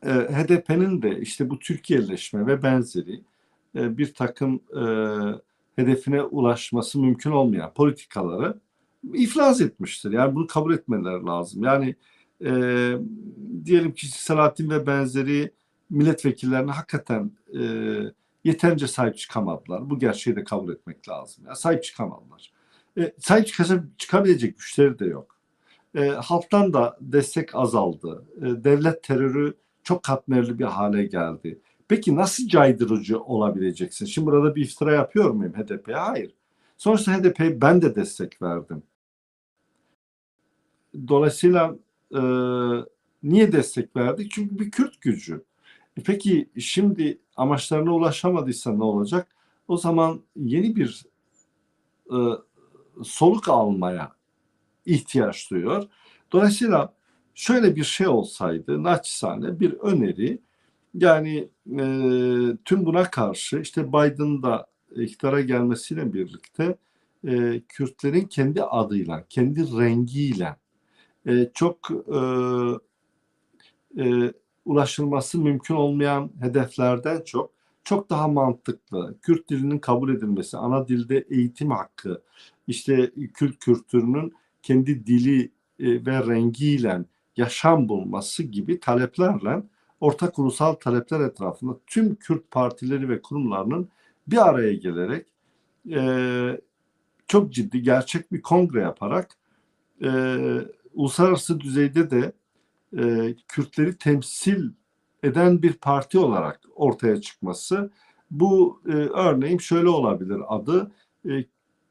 HDP'nin de işte bu Türkiye'leşme ve benzeri bir takım hedefine ulaşması mümkün olmayan politikaları iflas etmiştir. Yani bunu kabul etmeleri lazım. Yani e, diyelim ki Selahattin ve benzeri milletvekillerine hakikaten yeterince sahip çıkamadılar. Bu gerçeği de kabul etmek lazım. Yani sahip çıkamadılar. Sahip çıkabilecek güçleri de yok. Halktan da destek azaldı. Devlet terörü çok katmerli bir hale geldi. Peki nasıl caydırıcı olabileceksin? Şimdi burada bir iftira yapıyor muyum HDP'ye? Hayır. Sonuçta HDP'ye ben de destek verdim. Dolayısıyla niye destek verdik? Çünkü bir Kürt gücü. Peki şimdi amaçlarına ulaşamadıysa ne olacak? O zaman yeni bir e, soluk almaya ihtiyaç duyuyor. Dolayısıyla şöyle bir şey olsaydı naçizane bir öneri, yani tüm buna karşı işte Biden'ın da iktidara gelmesiyle birlikte Kürtlerin kendi adıyla, kendi rengiyle çok ulaşılması mümkün olmayan hedeflerden çok daha mantıklı. Kürt dilinin kabul edilmesi, ana dilde eğitim hakkı, işte Kürt kültürünün kendi dili ve rengiyle yaşam bulması gibi taleplerle ortak ulusal talepler etrafında tüm Kürt partileri ve kurumlarının bir araya gelerek çok ciddi gerçek bir kongre yaparak uluslararası düzeyde de Kürtleri temsil eden bir parti olarak ortaya çıkması. Bu örneğin şöyle olabilir, adı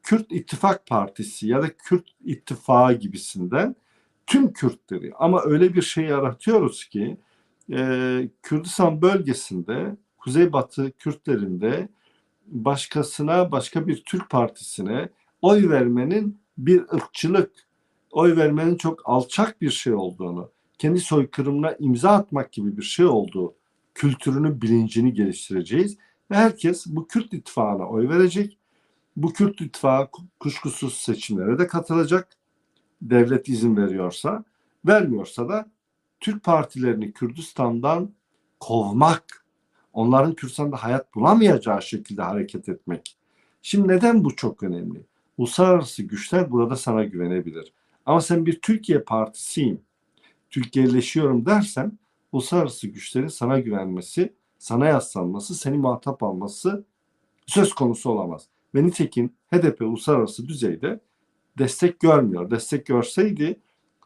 Kürt İttifak Partisi ya da Kürt İttifağı gibisinden tüm Kürtleri, ama öyle bir şey yaratıyoruz ki Kürdistan bölgesinde Kuzeybatı Kürtlerinde başka bir Türk partisine oy vermenin bir ırkçılık, oy vermenin çok alçak bir şey olduğunu, kendi soykırımına imza atmak gibi bir şey olduğu kültürünü, bilincini geliştireceğiz. Ve herkes bu Kürt ittifakına oy verecek. Bu Kürt ittifakı kuşkusuz seçimlere de katılacak. Devlet izin veriyorsa, vermiyorsa da Türk partilerini Kürdistan'dan kovmak, onların Kürdistan'da hayat bulamayacağı şekilde hareket etmek. Şimdi neden bu çok önemli? Uluslararası güçler burada sana güvenebilir. Ama sen bir Türkiye partisiyim, Türkiye'leşiyorum dersen uluslararası güçlerin sana güvenmesi, sana yaslanması, seni muhatap alması söz konusu olamaz. Ve nitekim HDP uluslararası düzeyde destek görmüyor. Destek görseydi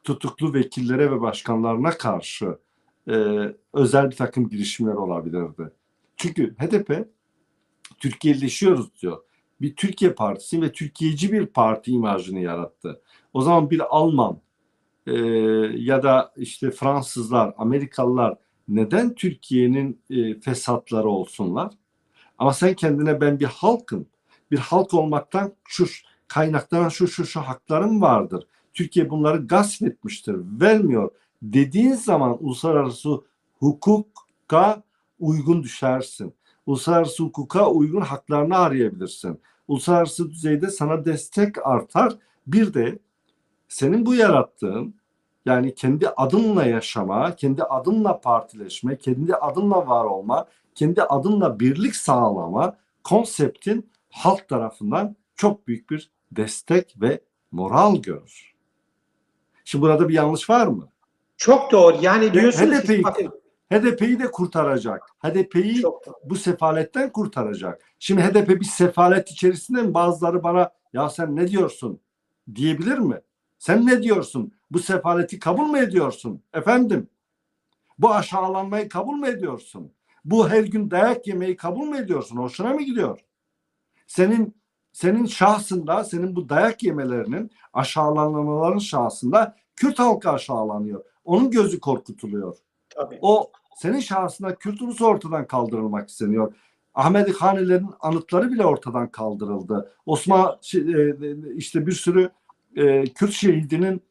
tutuklu vekillere ve başkanlarına karşı özel bir takım girişimler olabilirdi. Çünkü HDP Türkiye'leşiyoruz diyor. Bir Türkiye partisi ve Türkiye'ci bir parti imajını yarattı. O zaman bir Alman ya da işte Fransızlar, Amerikalılar neden Türkiye'nin fesatları olsunlar? Ama sen kendine ben bir halkım, bir halk olmaktan şu kaynaklanan şu haklarım vardır. Türkiye bunları gasp etmiştir, vermiyor dediğin zaman uluslararası hukuka uygun düşersin. Uluslararası hukuka uygun haklarını arayabilirsin. Uluslararası düzeyde sana destek artar. Bir de senin bu yarattığın, yani kendi adınla yaşama, kendi adınla partileşme, kendi adınla var olma, kendi adınla birlik sağlama konseptin halk tarafından çok büyük bir destek ve moral görür. Şimdi burada bir yanlış var mı? Çok doğru. Yani diyorsunuz ki HDP'yi de kurtaracak. HDP'yi bu sefaletten kurtaracak. Şimdi HDP bir sefalet içerisinde mi? Bazıları bana ya sen ne diyorsun diyebilir mi? Sen ne diyorsun? Bu sefaleti kabul mü ediyorsun? Efendim? Bu aşağılanmayı kabul mü ediyorsun? Bu her gün dayak yemeyi kabul mü ediyorsun? Hoşuna mı gidiyor? Senin şahsında, senin bu dayak yemelerinin, aşağılanmaların şahsında Kürt halkı aşağılanıyor. Onun gözü korkutuluyor. Tabii. O senin şahsında Kürt ulusu ortadan kaldırılmak isteniyor. Ahmedi Hanilerin anıtları bile ortadan kaldırıldı. İşte bir sürü Kürt şehidinin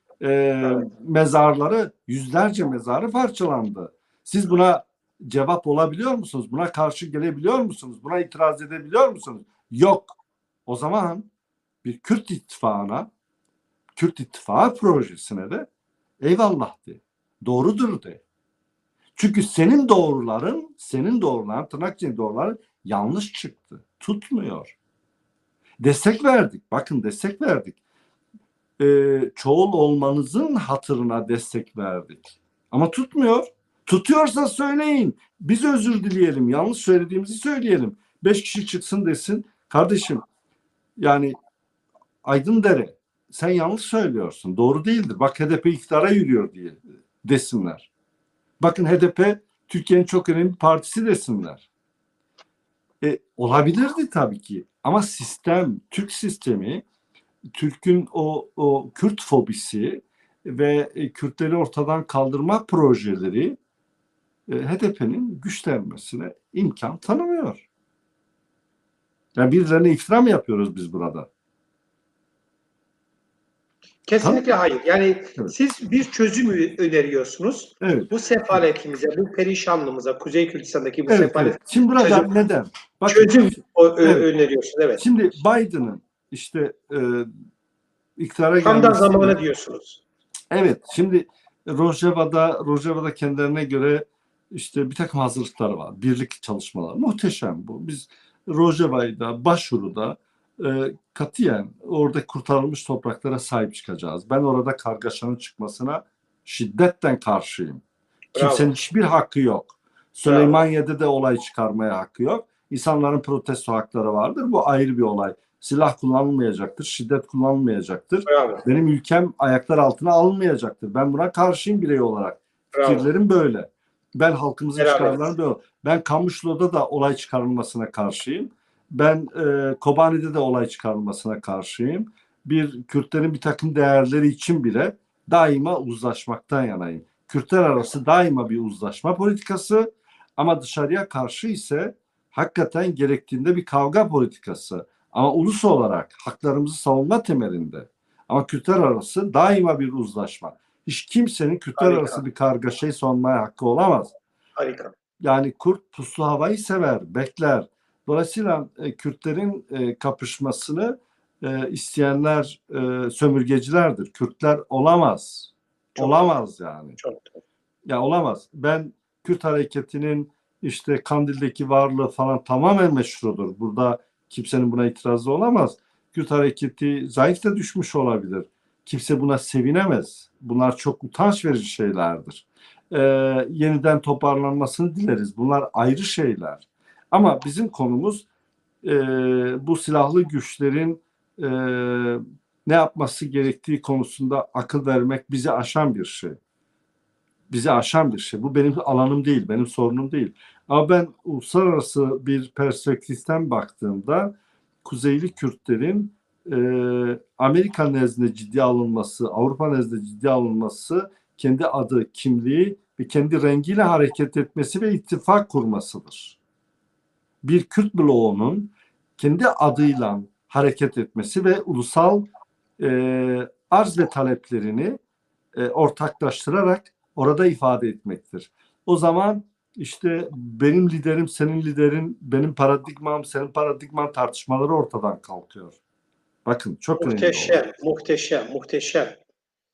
mezarları, yüzlerce mezarı parçalandı. Siz buna cevap olabiliyor musunuz? Buna karşı gelebiliyor musunuz? Buna itiraz edebiliyor musunuz? Yok. O zaman bir Kürt ittifakı projesine de eyvallah de. Doğrudur de. Çünkü senin doğruların tırnak içinde doğruların yanlış çıktı. Tutmuyor. Destek verdik. Bakın destek verdik. Çoğul olmanızın hatırına destek verdik. Ama tutmuyor. Tutuyorsa söyleyin. Biz özür dileyelim. Yanlış söylediğimizi söyleyelim. 5 kişi çıksın desin. Kardeşim yani Aydındere sen yanlış söylüyorsun. Doğru değildir. Bak HDP iktidara yürüyor diye desinler. Bakın HDP Türkiye'nin çok önemli partisi desinler. Olabilirdi tabii ki. Ama Türk sistemi, Türk'ün o Kürt fobisi ve Kürtleri ortadan kaldırma projeleri HDP'nin güçlenmesine imkan tanımıyor. Yani birilerine iftira mı yapıyoruz biz burada? Kesinlikle hayır. Yani Evet. siz bir çözüm öneriyorsunuz. Evet. Bu sefaletimize, bu perişanlığımıza, Kuzey Kürdistan'daki bu Evet, sefalet evet. Şimdi burada neden? Bakın, çözüm evet. öneriyorsunuz. Evet. Şimdi Biden'ın işte iktidara Tam da gelmesiyle zamanı diyorsunuz. evet, şimdi Rojava'da kendilerine göre işte bir takım hazırlıklar var. Birlik çalışmalar. Muhteşem bu. Biz Rojava'da, Başvuru'da katiyen orada kurtarılmış topraklara sahip çıkacağız. Ben orada kargaşanın çıkmasına şiddetten karşıyım. Kimsenin Bravo. hiçbir hakkı yok. Süleymaniye'de de olay çıkarmaya hakkı yok. İnsanların protesto hakları vardır. Bu ayrı bir olay. Silah kullanılmayacaktır, şiddet kullanılmayacaktır. Bravo. Benim ülkem ayaklar altına alınmayacaktır. Ben buna karşıyım birey olarak. Bravo. Fikirlerim böyle. Ben halkımızın Beraber. çıkarlarını böyle. Ben Kamışlı'da da olay çıkarılmasına karşıyım. Ben Kobani'de de olay çıkarılmasına karşıyım. Kürtlerin bir takım değerleri için bile daima uzlaşmaktan yanayım. Kürtler arası daima bir uzlaşma politikası ama dışarıya karşı ise hakikaten gerektiğinde bir kavga politikası. Ama ulus olarak haklarımızı savunma temelinde. Ama Kürtler arası daima bir uzlaşma. Hiç kimsenin Kürtler Harika. arası bir kargaşayı savunmaya hakkı olamaz. Harika. Yani kurt puslu havayı sever, bekler. Dolayısıyla Kürtlerin kapışmasını isteyenler sömürgecilerdir. Kürtler olamaz. Çok Olamaz yani. Çok doğru. Ya olamaz. Ben Kürt hareketinin işte Kandil'deki varlığı falan tamamen meşrudur. Burada kimsenin buna itirazı olamaz. Kürt hareketi zayıf da düşmüş olabilir. Kimse buna sevinemez. Bunlar çok utanç verici şeylerdir. Yeniden toparlanmasını dileriz. Bunlar ayrı şeyler. Ama bizim konumuz bu silahlı güçlerin ne yapması gerektiği konusunda akıl vermek bizi aşan bir şey. Bizi aşan bir şey. Bu benim alanım değil, benim sorunum değil. Ama ben uluslararası bir perspektiften baktığımda Kuzeyli Kürtlerin Amerika nezdinde ciddi alınması, Avrupa nezdinde ciddi alınması, kendi adı, kimliği ve kendi rengiyle hareket etmesi ve ittifak kurmasıdır. Bir Kürt bloğunun kendi adıyla hareket etmesi ve ulusal arz ve taleplerini ortaklaştırarak orada ifade etmektir. O zaman işte benim liderim, senin liderin, benim paradigmam, senin paradigman tartışmaları ortadan kalkıyor. Bakın çok önemli. Muhteşem.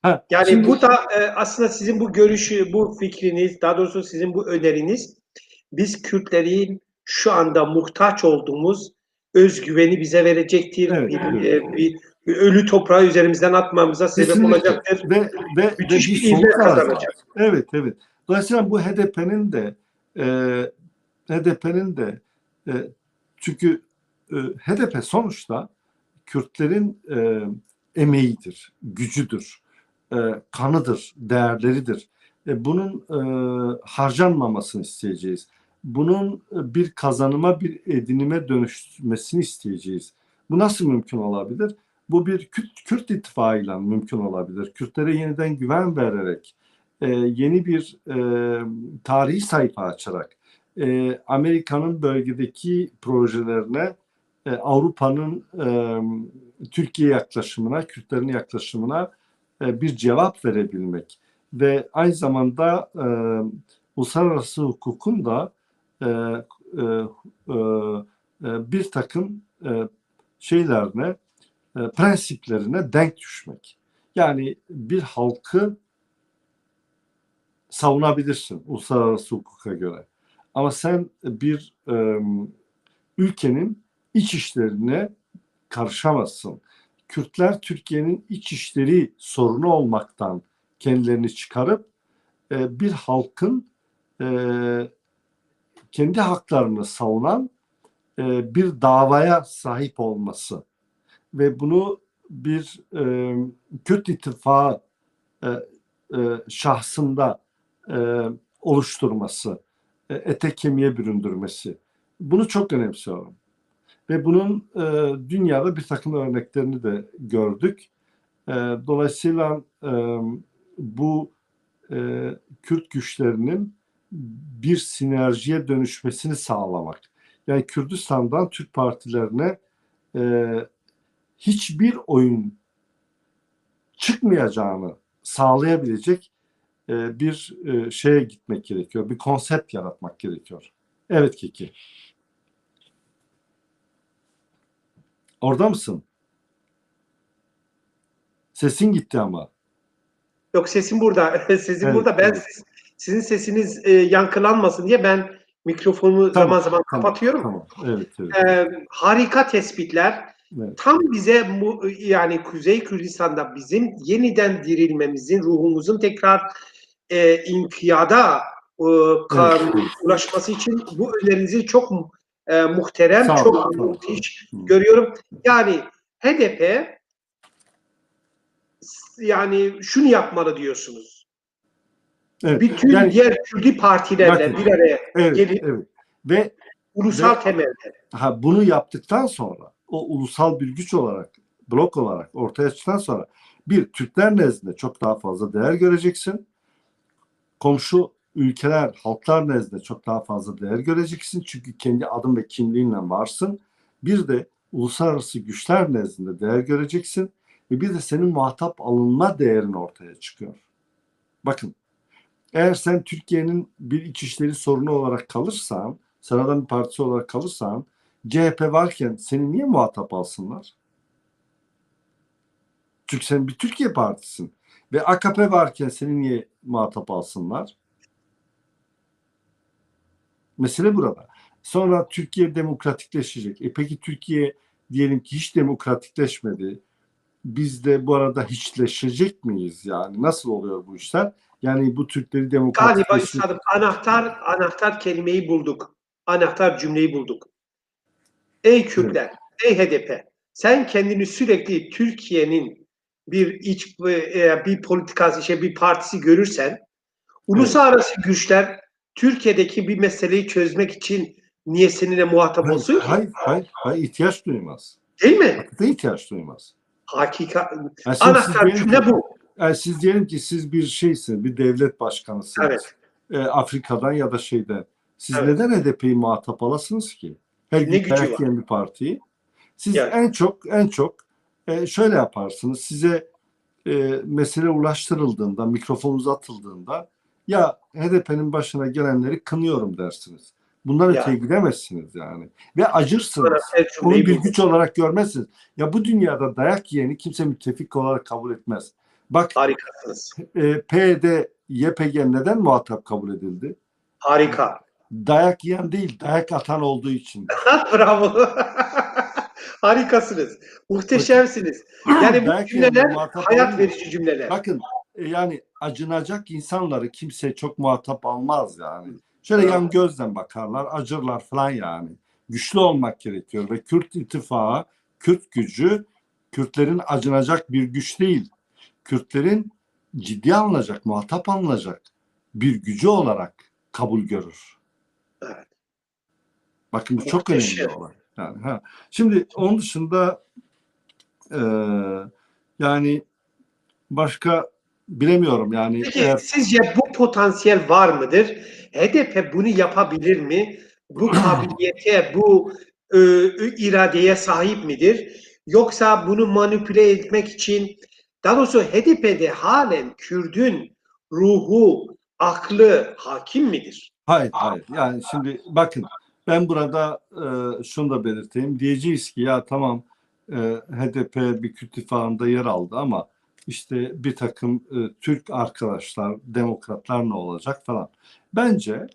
Ha, Yani şimdi, bu da aslında sizin bu görüşü, bu fikriniz, daha doğrusu sizin bu öneriniz, biz Kürtlerin şu anda muhtaç olduğumuz özgüveni bize verecektir. Evet, Bir ölü toprağı üzerimizden atmamıza sebep kesinlikle olacaktır. ve Müthiş bir bir ivme sonuç kazanacak. Evet. Dolayısıyla bu HDP'nin de çünkü HDP sonuçta Kürtlerin emeğidir, gücüdür, kanıdır, değerleridir. Bunun harcanmamasını isteyeceğiz. bunun bir kazanıma, bir edinime dönüşmesini isteyeceğiz. Bu nasıl mümkün olabilir? Bu bir Kürt ittifakıyla mümkün olabilir. Kürtlere yeniden güven vererek, yeni bir tarihi sayfa açarak, Amerika'nın bölgedeki projelerine, Avrupa'nın Türkiye yaklaşımına, Kürtlerin yaklaşımına bir cevap verebilmek ve aynı zamanda uluslararası hukukun da e, e, bir takım şeylerine, prensiplerine denk düşmek. Yani bir halkı savunabilirsin uluslararası hukuka göre. Ama sen bir ülkenin iç işlerine karışamazsın. Kürtler Türkiye'nin iç işleri sorunu olmaktan kendilerini çıkarıp bir halkın kendi haklarını savunan bir davaya sahip olması ve bunu bir Kürt ittifakı şahsında oluşturması, ete kemiğe büründürmesi. Bunu çok önemsiyorum. Ve bunun dünyada bir takım örneklerini de gördük. Dolayısıyla bu Kürt güçlerinin bir sinerjiye dönüşmesini sağlamak. Yani Kürdistan'dan Türk partilerine hiçbir oyun çıkmayacağını sağlayabilecek bir şeye gitmek gerekiyor. Bir konsept yaratmak gerekiyor. Evet Kiki. Orada mısın? Sesin gitti ama. Yok, sesim burada. Sesim Evet, burada. Ben evet. sizin sesiniz yankılanmasın diye ben mikrofonu Tamam, zaman zaman tamam, kapatıyorum. tamam. Evet, evet. Harika tespitler. Evet. Tam bize yani Kuzey Kürdistan'da bizim yeniden dirilmemizin, ruhumuzun tekrar inkiyada Evet, evet. ulaşması için bu önerinizi çok muhterem, Sağ olun, çok sağ olun. müthiş görüyorum. Yani HDP yani şunu yapmalı diyorsunuz. Evet. Bütün Yani diğer Kürdi partilerle bakın, bir araya evet, gelip evet. Ve ulusal temelde. bunu yaptıktan sonra o ulusal bir güç olarak, blok olarak ortaya çıktıktan sonra bir Türkler nezdinde çok daha fazla değer göreceksin. Komşu ülkeler, halklar nezdinde çok daha fazla değer göreceksin. Çünkü kendi adın ve kimliğinle varsın. Bir de uluslararası güçler nezdinde değer göreceksin. Ve bir de senin muhatap alınma değerin ortaya çıkıyor. Bakın, eğer sen Türkiye'nin bir içişleri sorunu olarak kalırsan, sıradan bir partisi olarak kalırsan, CHP varken seni niye muhatap alsınlar? Çünkü sen bir Türkiye partisin. Ve AKP varken seni niye muhatap alsınlar? Mesele burada. Sonra Türkiye demokratikleşecek. Peki Türkiye diyelim ki hiç demokratikleşmedi. Biz de bu arada hiçleşecek miyiz yani? Nasıl oluyor bu işler? Yani bu Türkleri Galiba demokratikleştirmek. üstadım anahtar kelimeyi bulduk. Anahtar cümleyi bulduk. Ey Evet. Kürtler, ey HDP, sen kendini sürekli Türkiye'nin bir politikası, bir partisi görürsen, uluslararası güçler Türkiye'deki bir meseleyi çözmek için niye seninle muhatap olsun ki? Hayır, ihtiyaç duymaz. Değil mi? Hakikaten ihtiyaç duymaz. Yani Anahtar cümle bu. siz diyelim ki siz bir şeysiniz, bir devlet başkanısınız. Evet, Afrika'dan ya da şeyden. Siz evet. neden HDP'yi muhatap alasınız ki? Her Ne gün gücü dayak var? yiyen bir partiyi. Siz Yani, en çok şöyle yaparsınız. Size mesele ulaştırıldığında, mikrofon uzatıldığında ya HDP'nin başına gelenleri kınıyorum dersiniz. Bundan ya. öteye gidemezsiniz yani. Ve acırsınız. Anahtar Onu cümleyi bir bulduk. güç olarak görmezsiniz. Ya bu dünyada dayak yiyeni kimse müttefik olarak kabul etmez. Bak Harikasınız. PYD, YPG neden muhatap kabul edildi? Harika. Dayak yiyen değil, dayak atan olduğu içindir. Bravo. Harikasınız. Bakın, Muhteşemsiniz. Yani bu dayak yiyenler cümleler muhatap hayat alınmıyor. verici cümleler. Bakın yani acınacak insanları kimse çok muhatap almaz yani. Şöyle Bravo. yan gözle bakarlar, acırlar falan yani. Güçlü olmak gerekiyor ve Kürt ittifakı, Kürt gücü, Kürtlerin acınacak bir güç değil. Kürtlerin ciddi alınacak, muhatap alınacak bir gücü olarak kabul görür. Evet. Bakın bu çok önemli bir olay. Yani, Şimdi onun dışında yani başka bilemiyorum yani. Peki sizce bu potansiyel var mıdır? HDP bunu yapabilir mi? Bu kabiliyete, bu iradeye sahip midir? Yoksa bunu manipüle etmek için, daha doğrusu HDP'de halen Kürt'ün ruhu, aklı hakim midir? Hayır. Yani şimdi bakın, ben burada şunu da belirteyim. Diyeceğiz ki ya tamam, HDP bir Kürt ittifakında yer aldı ama işte bir takım Türk arkadaşlar, demokratlar ne olacak falan. Bence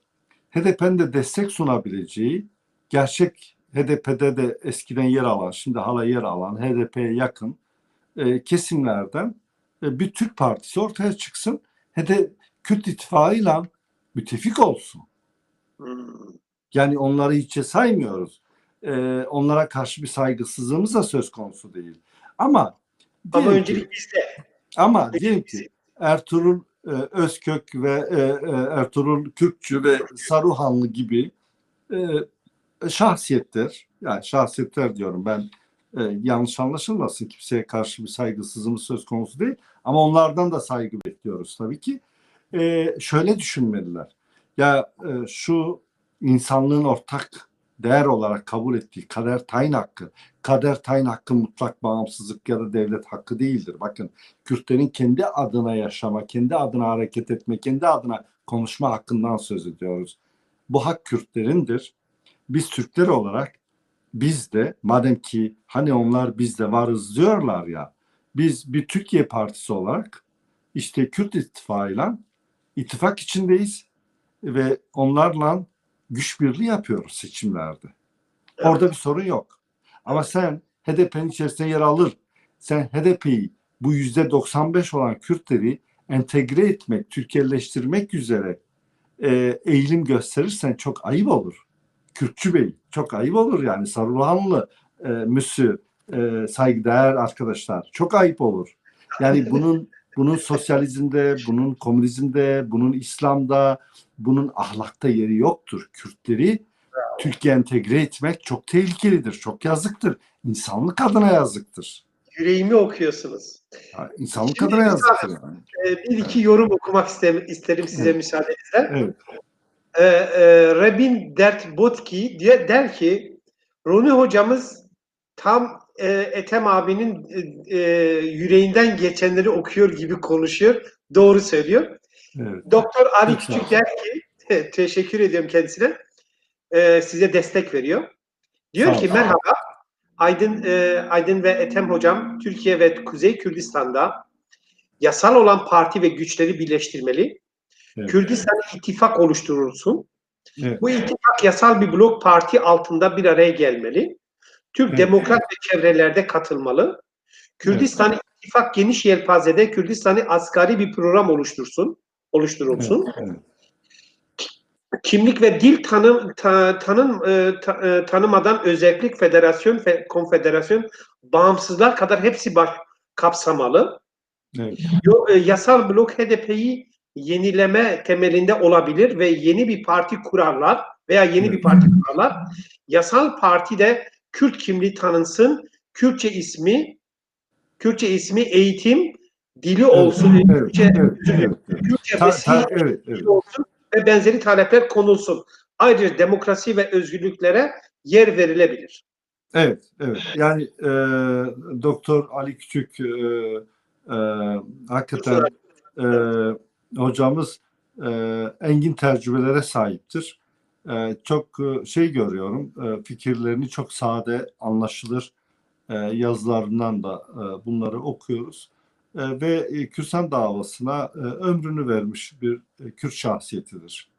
HDP'nin de destek sunabileceği, gerçek HDP'de de eskiden yer alan, şimdi hala yer alan, HDP'ye yakın kesimlerden bir Türk partisi ortaya çıksın. Kürt ittifakıyla müttefik olsun. Yani onları hiçe saymıyoruz. Onlara karşı bir saygısızlığımız da söz konusu değil. Ama öncelik bizde. diyelim ki Ertuğrul Özkök ve Ertuğrul Kürkçü ve Saruhanlı gibi şahsiyetler, yani şahsiyetler diyorum ben, yanlış anlaşılmasın, kimseye karşı bir saygısızlığımız söz konusu değil. Ama onlardan da saygı bekliyoruz tabii ki. Şöyle düşünmeliler. Ya şu insanlığın ortak değer olarak kabul ettiği kader tayin hakkı mutlak bağımsızlık ya da devlet hakkı değildir. Bakın, Kürtlerin kendi adına yaşama, kendi adına hareket etme, kendi adına konuşma hakkından söz ediyoruz. Bu hak Kürtlerindir. Biz Türkler olarak, biz de madem ki hani onlar biz de varız diyorlar ya, biz bir Türkiye Partisi olarak işte Kürt ittifakıyla ittifak içindeyiz ve onlarla güç birliği yapıyoruz seçimlerde. Evet. Orada bir sorun yok. Ama sen HDP'nin içerisinde yer alır, sen HDP'yi, bu %95 olan Kürtleri entegre etmek, Türkiye'leştirmek üzere eğilim gösterirsen çok ayıp olur. Kürtçü Bey, çok ayıp olur yani. Saruhanlı müsü, saygıdeğer arkadaşlar, çok ayıp olur. Yani bunun sosyalizmde, bunun komünizmde, bunun İslam'da, bunun ahlakta yeri yoktur. Kürtleri Türkiye entegre etmek çok tehlikelidir, çok yazıktır. İnsanlık adına yazıktır. Yüreğimi okuyorsunuz. İnsanlık adına yazıktır. Bir iki yorum okumak isterim size müsaadenizle. Evet. Rabin Dert Botki der ki Rumi hocamız tam Ethem abinin yüreğinden geçenleri okuyor gibi konuşuyor. Doğru söylüyor. Evet. Doktor Ali Küçük der ki teşekkür ediyorum kendisine. Size destek veriyor. Diyor ki merhaba Aydın ve Ethem hocam Türkiye ve Kuzey Kürdistan'da yasal olan parti ve güçleri birleştirmeli. Evet. Kürdistan ittifak oluşturulsun. Evet. Bu ittifak yasal bir blok parti altında bir araya gelmeli. Türk demokrat ve çevrelerde katılmalı. Kürdistan ittifak geniş yelpazede Kürdistan'ı asgari bir program oluşturulsun. Evet. Kimlik ve dil tanımadan özellik, federasyon, konfederasyon, bağımsızlar kadar hepsi kapsamalı. Evet. Yasal blok HDP'yi yenileme temelinde olabilir ve yeni bir parti kurarlar veya yeni bir parti kurarlar. Yasal partide Kürt kimliği tanınsın, Kürtçe ismi eğitim dili olsun, Kürtçe dili olsun ve benzeri talepler konulsun. Ayrıca demokrasi ve özgürlüklere yer verilebilir. Evet. Yani Doktor Ali Küçük hakikaten hocamız engin tecrübelere sahiptir. Çok görüyorum, fikirlerini çok sade, anlaşılır, yazılarından da bunları okuyoruz. Ve Kürsan davasına ömrünü vermiş bir Kürt şahsiyetidir.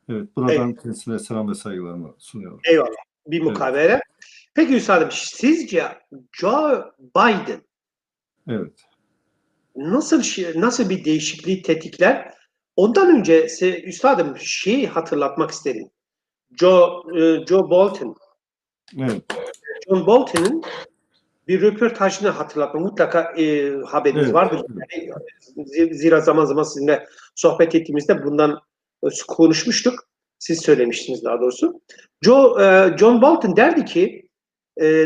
Evet, buradan kendisine selam ve saygılarımı sunuyorum. Eyvallah. Bir mukabele. Evet. Peki üstadım, sizce Joe Biden nasıl bir değişikliği tetikler? Ondan önce üstadım hatırlatmak isterim. Joe Bolton. Evet. John Bolton'un bir röportajını hatırlatmak mutlaka haberiniz vardır. Yani, zira zaman zaman sizinle sohbet ettiğimizde bundan konuşmuştuk. Siz söylemiştiniz daha doğrusu. John Bolton derdi ki,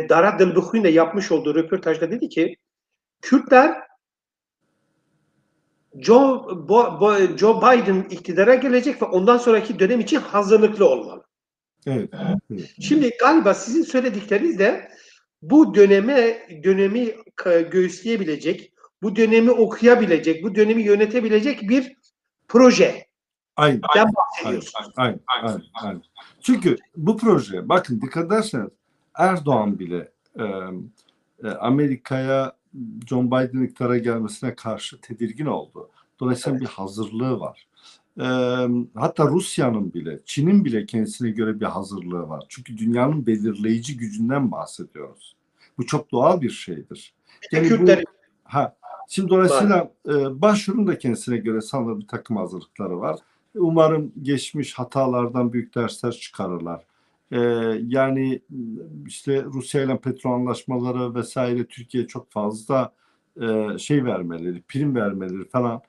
Dara Dılbıkhu'yla yapmış olduğu röportajda dedi ki, Kürtler Joe Biden iktidara gelecek ve ondan sonraki dönem için hazırlıklı olmalı. Evet. Evet. Şimdi galiba sizin söyledikleriniz de bu dönemi göğüsleyebilecek, bu dönemi okuyabilecek, bu dönemi yönetebilecek bir proje. Aynen. bahsediyorsunuz. Aynen. Çünkü bu proje, bakın dikkat ederseniz Erdoğan bile Amerika'ya John Biden'ın iktidara gelmesine karşı tedirgin oldu. Dolayısıyla bir hazırlığı var. Hatta Rusya'nın bile, Çin'in bile kendisine göre bir hazırlığı var. Çünkü dünyanın belirleyici gücünden bahsediyoruz. Bu çok doğal bir şeydir. Yani şimdi dolayısıyla Başur'un da kendisine göre sanırım bir takım hazırlıkları var. Umarım geçmiş hatalardan büyük dersler çıkarırlar. Yani işte Rusya ile petrol anlaşmaları vesaire Türkiye çok fazla şey vermeleri, prim vermeleri falan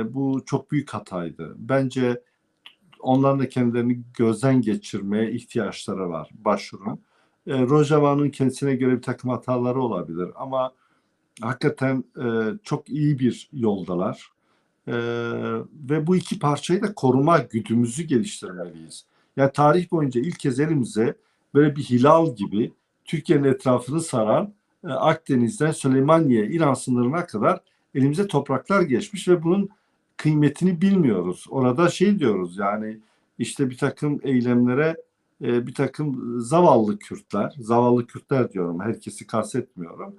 bu çok büyük hataydı. Bence onların da kendilerini gözden geçirmeye ihtiyaçları var Başur'un. Rojava'nın kendisine göre bir takım hataları olabilir ama hakikaten çok iyi bir yoldalar. Ve bu iki parçayı da koruma güdümüzü geliştirmeliyiz. Yani tarih boyunca ilk kez elimize böyle bir hilal gibi Türkiye'nin etrafını saran Akdeniz'den Süleymaniye, İran sınırına kadar elimize topraklar geçmiş ve bunun kıymetini bilmiyoruz. Orada şey diyoruz yani işte bir takım eylemlere bir takım zavallı Kürtler diyorum, herkesi kastetmiyorum,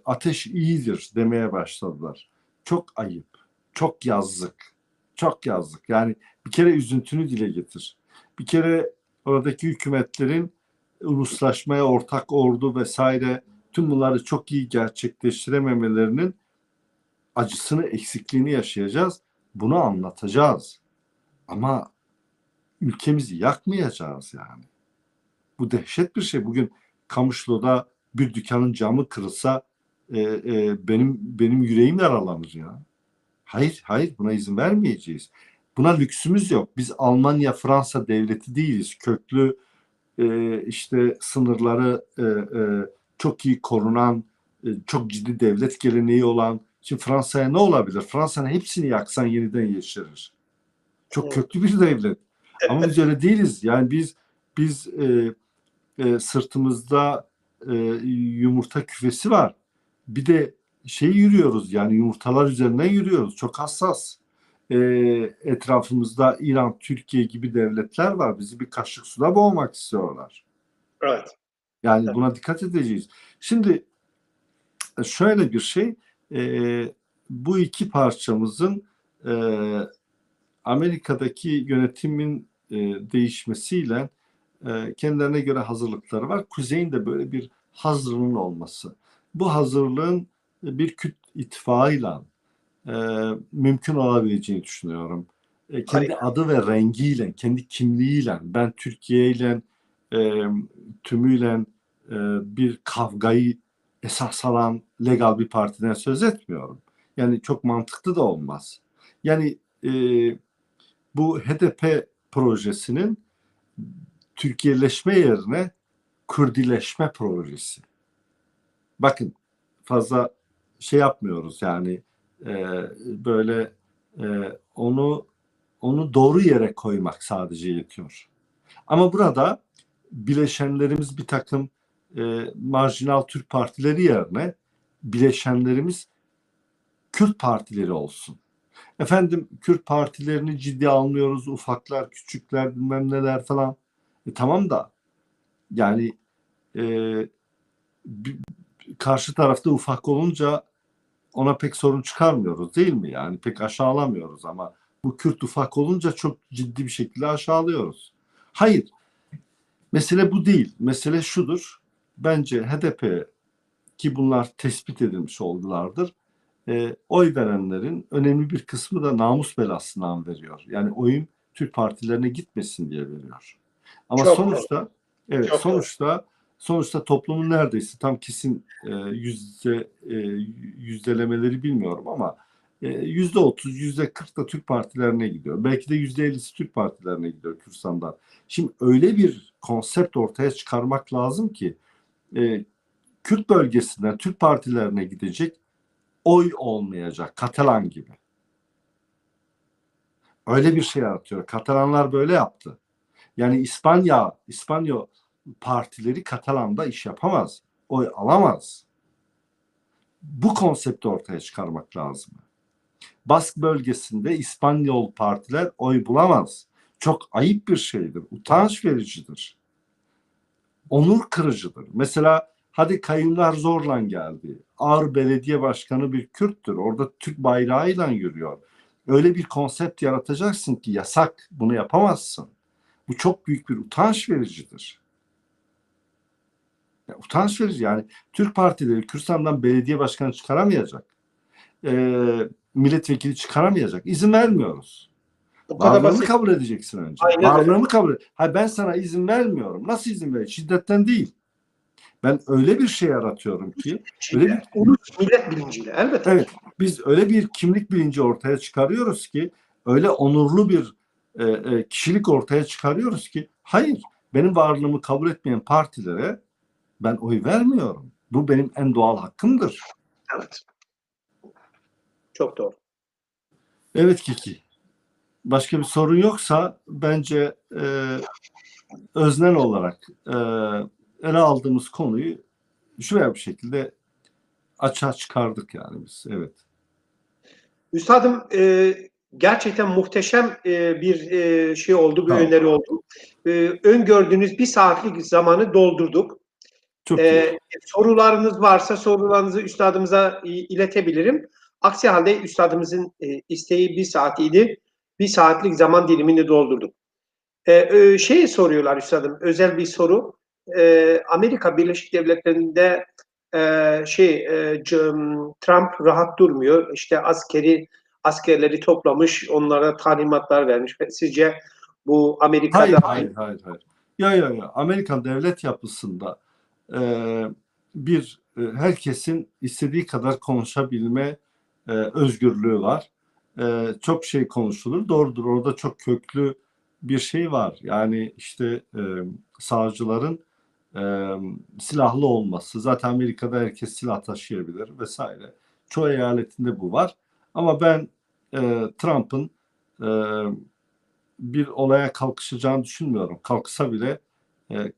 ateş iyidir demeye başladılar. Çok ayıp, çok yazık, çok yazık. Yani bir kere üzüntünü dile getir. Bir kere oradaki hükümetlerin uluslaşmaya ortak ordu vesaire tüm bunları çok iyi gerçekleştirememelerinin acısını, eksikliğini yaşayacağız. Bunu anlatacağız. Ama ülkemizi yakmayacağız yani. Bu dehşet bir şey. Bugün Kamışlı'da bir dükkanın camı kırılsa benim yüreğim yaralanır ya. Hayır buna izin vermeyeceğiz. Buna lüksümüz yok. Biz Almanya, Fransa devleti değiliz. Köklü işte sınırları çok iyi korunan, çok ciddi devlet geleneği olan. Şimdi Fransa'ya ne olabilir? Fransa'nın hepsini yaksan yeniden yeşerir. Çok köklü bir devlet. Ama biz öyle değiliz. Yani biz sırtımızda yumurta küfesi var. Bir de yürüyoruz yani yumurtalar üzerinden yürüyoruz. Çok hassas. Etrafımızda İran, Türkiye gibi devletler var. Bizi bir kaşık suda boğmak istiyorlar. Evet. Yani buna dikkat edeceğiz. Şimdi şöyle bir şey, bu iki parçamızın Amerika'daki yönetimin değişmesiyle kendilerine göre hazırlıkları var. Kuzey'in de böyle bir hazırlığının olması. Bu hazırlığın bir Kürt ittifakıyla mümkün olabileceğini düşünüyorum. Kendi adı ve rengiyle, kendi kimliğiyle, ben Türkiye ile tümüyle bir kavgayı esas alan legal bir partiden söz etmiyorum. Yani çok mantıklı da olmaz. Yani bu HDP projesinin Türkiye'leşme yerine Kürdileşme projesi. Bakın fazla şey yapmıyoruz yani böyle onu doğru yere koymak sadece yetiyor. Ama burada bileşenlerimiz bir takım marjinal Türk partileri yerine bileşenlerimiz Kürt partileri olsun. Efendim Kürt partilerini ciddi almıyoruz, ufaklar, küçükler, bilmem neler falan. Tamam da yani karşı tarafta ufak olunca ona pek sorun çıkarmıyoruz değil mi? Yani pek aşağılamıyoruz ama bu Kürt ufak olunca çok ciddi bir şekilde aşağılıyoruz. Hayır, mesele bu değil. Mesele şudur. Bence HDP ki bunlar tespit edilmiş oldulardır. Oy verenlerin önemli bir kısmı da namus belasından veriyor. Yani oyun Türk partilerine gitmesin diye veriyor. Ama Çok sonuçta evet sonuçta toplumun neredeyse tam kesin yüzdelemeleri bilmiyorum ama %30, %40 da Türk partilerine gidiyor. Belki de %50'si Türk partilerine gidiyor Kürdistan'dan. Şimdi öyle bir konsept ortaya çıkarmak lazım ki Kürt bölgesinden Türk partilerine gidecek oy olmayacak. Katalan gibi. Öyle bir şey yaratıyor. Katalanlar böyle yaptı. Yani İspanya partileri Katalan'da iş yapamaz. Oy alamaz. Bu konsepti ortaya çıkarmak lazım. Bask bölgesinde İspanyol partiler oy bulamaz. Çok ayıp bir şeydir. Utanç vericidir. Onur kırıcıdır. Mesela hadi Kayımlar zorla geldi. Ağrı Belediye Başkanı bir Kürttür. Orada Türk bayrağıyla yürüyor. Öyle bir konsept yaratacaksın ki yasak. Bunu yapamazsın. Bu çok büyük bir utanç vericidir. Ya, utanç verici yani. Türk partileri Kürdistan'dan belediye başkanı çıkaramayacak. Milletvekili çıkaramayacak. İzin vermiyoruz. Bu kadar Varlığını basit. kabul edeceksin önce. Aynen öyle. Varlığını kabul et. Hayır, ben sana izin vermiyorum. Nasıl izin ver? Şiddetten değil. Ben öyle bir şey yaratıyorum ki öyle bir Ulus millet bilinciyle elbette. evet, biz öyle bir kimlik bilinci ortaya çıkarıyoruz ki öyle onurlu bir kişilik ortaya çıkarıyoruz ki hayır, benim varlığımı kabul etmeyen partilere ben oy vermiyorum. Bu benim en doğal hakkımdır. Evet. Çok doğru. Evet Kiki. Başka bir sorun yoksa bence öznel olarak ele aldığımız konuyu şuraya bir şekilde açığa çıkardık yani biz. Evet. Üstadım gerçekten muhteşem bir şey oldu, bir Tamam. öneri oldu. Öngördüğünüz bir saatlik zamanı doldurduk. Çok iyi. Sorularınız varsa sorularınızı üstadımıza iletebilirim. Aksi halde üstadımızın isteği bir saatiydi. Bir saatlik zaman dilimini doldurduk. Şey soruyorlar üstadım, özel bir soru. Amerika Birleşik Devletleri'nde Trump rahat durmuyor. İşte askerleri toplamış, onlara talimatlar vermiş. Sizce bu Amerika'da Hayır. Ya. Amerikan devlet yapısında herkesin istediği kadar konuşabilme özgürlüğü var. Çok şey konuşulur. Doğrudur. Orada çok köklü bir şey var. Yani işte savcıların silahlı olması. Zaten Amerika'da herkes silah taşıyabilir vesaire. Çoğu eyaletinde bu var. Ama ben Trump'ın bir olaya kalkışacağını düşünmüyorum. Kalksa bile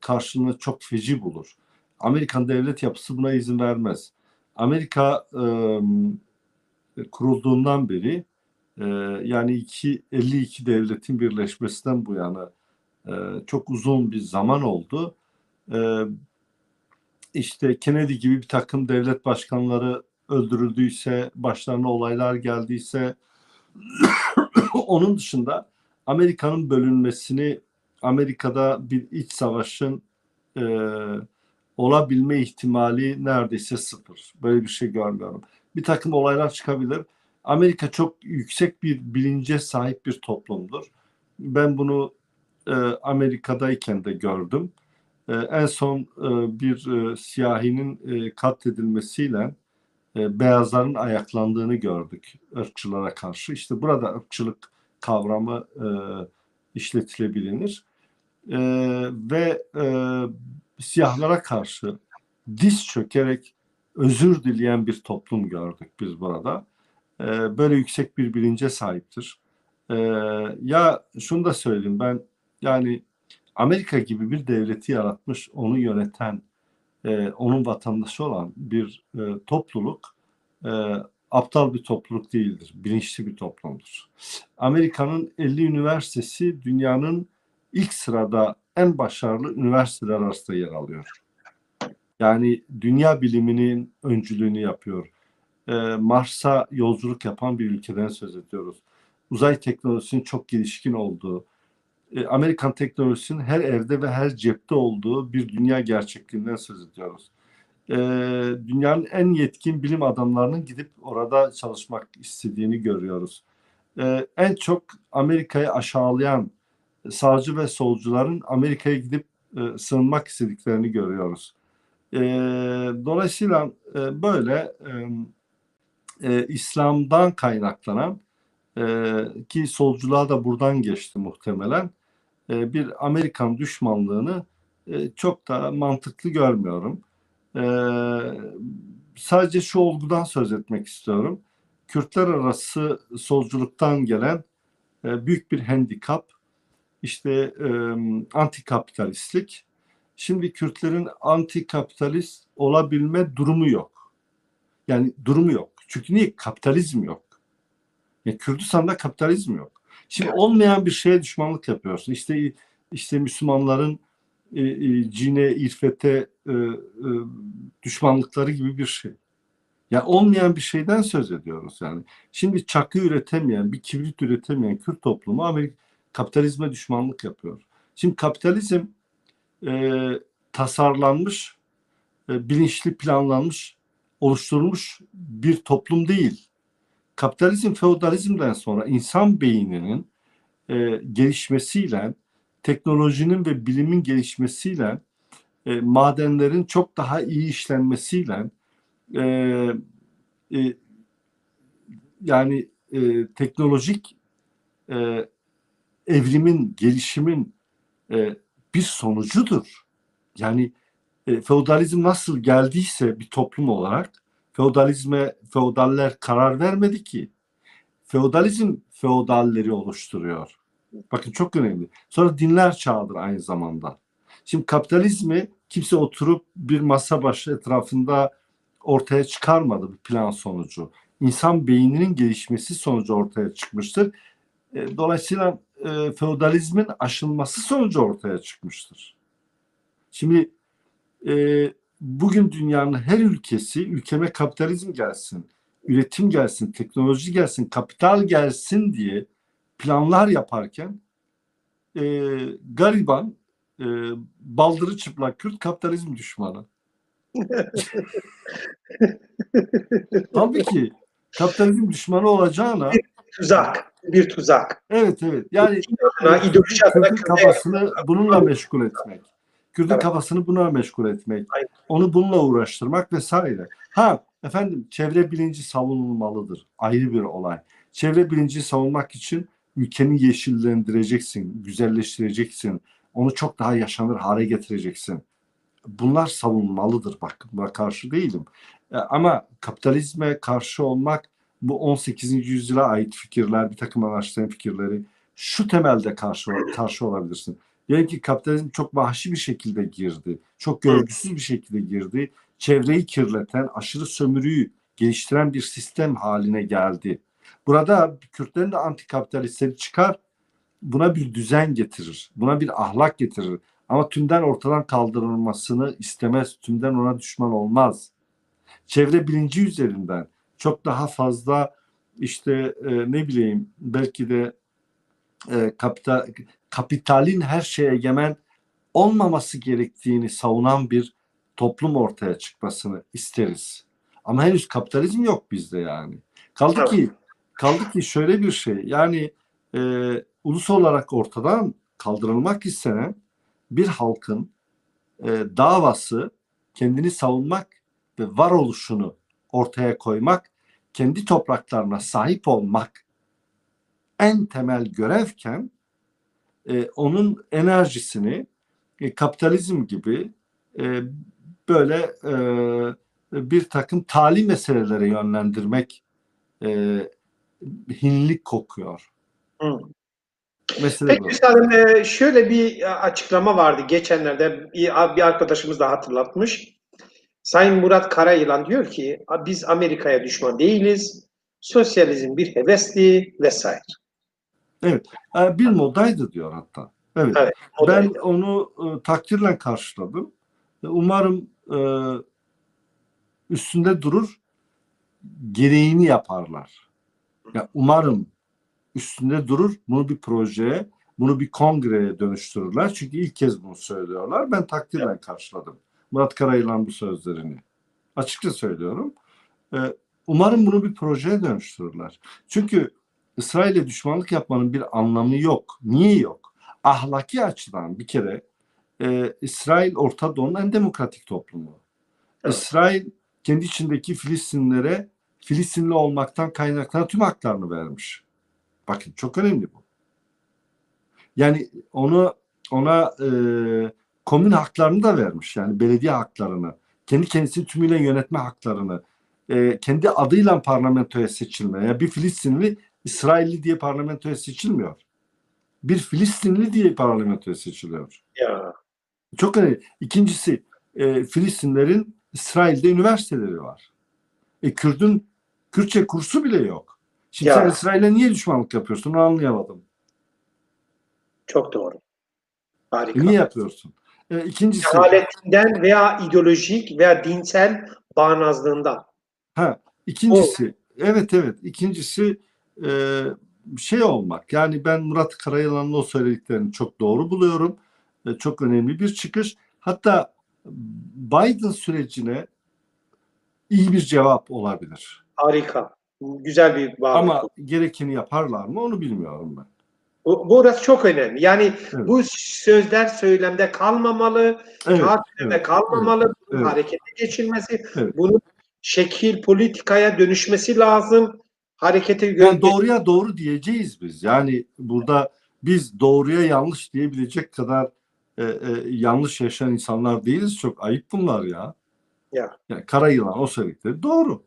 karşılığını çok feci bulur. Amerikan devlet yapısı buna izin vermez. Amerika kurulduğundan beri yani 52 devletin birleşmesinden bu yana çok uzun bir zaman oldu. İşte Kennedy gibi bir takım devlet başkanları öldürüldüyse, başlarına olaylar geldiyse onun dışında Amerika'nın bölünmesini, Amerika'da bir iç savaşın olabilme ihtimali neredeyse sıfır. Böyle bir şey görmüyorum. Bir takım olaylar çıkabilir. Amerika çok yüksek bir bilince sahip bir toplumdur. Ben bunu Amerika'dayken de gördüm. En son bir siyahinin katledilmesiyle beyazların ayaklandığını gördük ırkçılara karşı. İşte burada ırkçılık kavramı işletilebilir. Ve siyahlara karşı diz çökerek özür dileyen bir toplum gördük biz burada. Böyle yüksek bir bilince sahiptir. Ya şunu da söyleyeyim ben, yani Amerika gibi bir devleti yaratmış, onu yöneten, onun vatandaşı olan bir topluluk aptal bir topluluk değildir. Bilinçli bir toplumdur. Amerika'nın 50 üniversitesi dünyanın ilk sırada en başarılı üniversiteler arasında yer alıyor. Yani dünya biliminin öncülüğünü yapıyor. Mars'a yolculuk yapan bir ülkeden söz ediyoruz. Uzay teknolojisinin çok gelişkin olduğu, Amerikan teknolojisinin her evde ve her cepte olduğu bir dünya gerçekliğinden söz ediyoruz. Dünyanın en yetkin bilim adamlarının gidip orada çalışmak istediğini görüyoruz. En çok Amerika'yı aşağılayan sağcı ve solcuların Amerika'ya gidip sığınmak istediklerini görüyoruz. Dolayısıyla böyle İslam'dan kaynaklanan ki solculuğa da buradan geçti muhtemelen bir Amerikan düşmanlığını çok da mantıklı görmüyorum. E, Sadece şu olgudan söz etmek istiyorum. Kürtler arası solculuktan gelen büyük bir handikap işte antikapitalistlik. Şimdi Kürtlerin antikapitalist olabilme durumu yok. Yani durumu yok. Çünkü niye? Kapitalizm yok. Yani Kürdistan'da kapitalizm yok. Şimdi olmayan bir şeye düşmanlık yapıyorsun. İşte Müslümanların cine, iffete düşmanlıkları gibi bir şey. Ya olmayan bir şeyden söz ediyoruz yani. Şimdi çakı üretemeyen, bir kibrit üretemeyen Kürt toplumu Amerika kapitalizme düşmanlık yapıyor. Şimdi kapitalizm tasarlanmış, bilinçli planlanmış, oluşturulmuş bir toplum değil. Kapitalizm feodalizmden sonra insan beyninin gelişmesiyle, teknolojinin ve bilimin gelişmesiyle, madenlerin çok daha iyi işlenmesiyle, e, e, yani teknolojik evrimin, gelişimin bir sonucudur. Yani feodalizm nasıl geldiyse bir toplum olarak feodaller karar vermedi ki. Feodalizm feodalleri oluşturuyor. Bakın çok önemli. Sonra dinler çağıdır aynı zamanda. Şimdi kapitalizmi kimse oturup bir masa başı etrafında ortaya çıkarmadı bir plan sonucu. İnsan beyninin gelişmesi sonucu ortaya çıkmıştır. Dolayısıyla feodalizmin aşılması sonucu ortaya çıkmıştır. Şimdi bugün dünyanın her ülkeme kapitalizm gelsin, üretim gelsin, teknoloji gelsin, kapital gelsin diye planlar yaparken gariban, baldırı çıplak Kürt kapitalizm düşmanı. Halbuki kapitalizm düşmanı olacağına bir tuzak. evet yani İdeoloji adına Kürt'ün Kürt'e kafasını bununla meşgul etmek. Kürt'ün evet. kafasını buna meşgul etmek. Aynen. Onu bununla uğraştırmak vesaire. Ha efendim çevre bilinci savunulmalıdır. Ayrı bir olay. Çevre bilinci savunmak için ülkeni yeşillendireceksin, güzelleştireceksin. Onu çok daha yaşanır hale getireceksin. Bunlar savunmalıdır. Bak buna karşı değilim. Ama kapitalizme karşı olmak bu 18. yüzyıla ait fikirler, bir takım araçların fikirleri şu temelde karşı olabilirsin. Diyelim ki kapitalizm çok vahşi bir şekilde girdi. Çok görgüsüz bir şekilde girdi. Çevreyi kirleten, aşırı sömürüyü geliştiren bir sistem haline geldi. Burada Kürtlerin de antikapitalistleri çıkar, buna bir düzen getirir. Buna bir ahlak getirir. Ama tümden ortadan kaldırılmasını istemez. Tümden ona düşman olmaz. Çevre bilinci üzerinden çok daha fazla işte ne bileyim belki de kapitalin her şeye egemen olmaması gerektiğini savunan bir toplum ortaya çıkmasını isteriz. Ama henüz kapitalizm yok bizde yani. Kaldı ki şöyle bir şey yani ulus olarak ortadan kaldırılmak istenen bir halkın davası kendini savunmak ve varoluşunu ortaya koymak, kendi topraklarına sahip olmak en temel görevken onun enerjisini kapitalizm gibi böyle bir takım tali meselelere yönlendirmek hinlik kokuyor. Hı. Mesele Peki bu. üstadım şöyle bir açıklama vardı geçenlerde bir arkadaşımız da hatırlatmış. Sayın Murat Karayılan diyor ki biz Amerika'ya düşman değiliz. Sosyalizm bir hevesli vesaire. Evet. Bir modaydı diyor hatta. Evet. Evet, Ben modaydı. onu takdirle karşıladım. Umarım üstünde durur, gereğini yaparlar. Ya umarım üstünde durur, bunu bir projeye, bunu bir kongreye dönüştürürler. Çünkü ilk kez bunu söylüyorlar. Ben takdirle karşıladım. Murat Karayılan bu sözlerini. Açıkça söylüyorum. Umarım bunu bir projeye dönüştürürler. Çünkü İsrail'e düşmanlık yapmanın bir anlamı yok. Niye yok? Ahlaki açıdan bir kere İsrail Orta Doğu'nun en demokratik toplumu. Evet. İsrail kendi içindeki Filistinlere Filistinli olmaktan kaynaklanan tüm haklarını vermiş. Bakın çok önemli bu. Yani ona komün haklarını da vermiş. Yani belediye haklarını, kendi kendisini tümüyle yönetme haklarını, kendi adıyla parlamentoya seçilme. Yani bir Filistinli İsrailli diye parlamentoya seçilmiyor. Bir Filistinli diye parlamentoya seçiliyor. Ya, Çok önemli. İkincisi, Filistinlerin İsrail'de üniversiteleri var. Kürtçe kursu bile yok. Şimdi sen ya, İsrail'e niye düşmanlık yapıyorsun? Onu anlayamadım. çok doğru. Niye Harika. yapıyorsun? İkincisi, Cehaletinden veya ideolojik veya dinsel bağnazlığından. ha, O ikincisi, evet, ikincisi e, şey olmak. Yani ben Murat Karayılan'ın o söylediklerini çok doğru buluyorum. Çok önemli bir çıkış. Hatta Biden sürecine iyi bir cevap olabilir. harika. Güzel bir bağlam Ama bu. gerekeni yaparlar mı onu bilmiyorum ben. Burası çok önemli. Yani Evet, bu sözler söylemde kalmamalı, evet, kağıt üzerinde evet, evet, kalmamalı, bunun evet, harekete geçilmesi, evet. bunun şekil politikaya dönüşmesi lazım. Harekete Yani doğruya doğru diyeceğiz biz. Yani burada biz doğruya yanlış diyebilecek kadar yanlış yaşayan insanlar değiliz. Çok ayıp bunlar ya. ya, Yani kara yılan o söyledikleri doğru.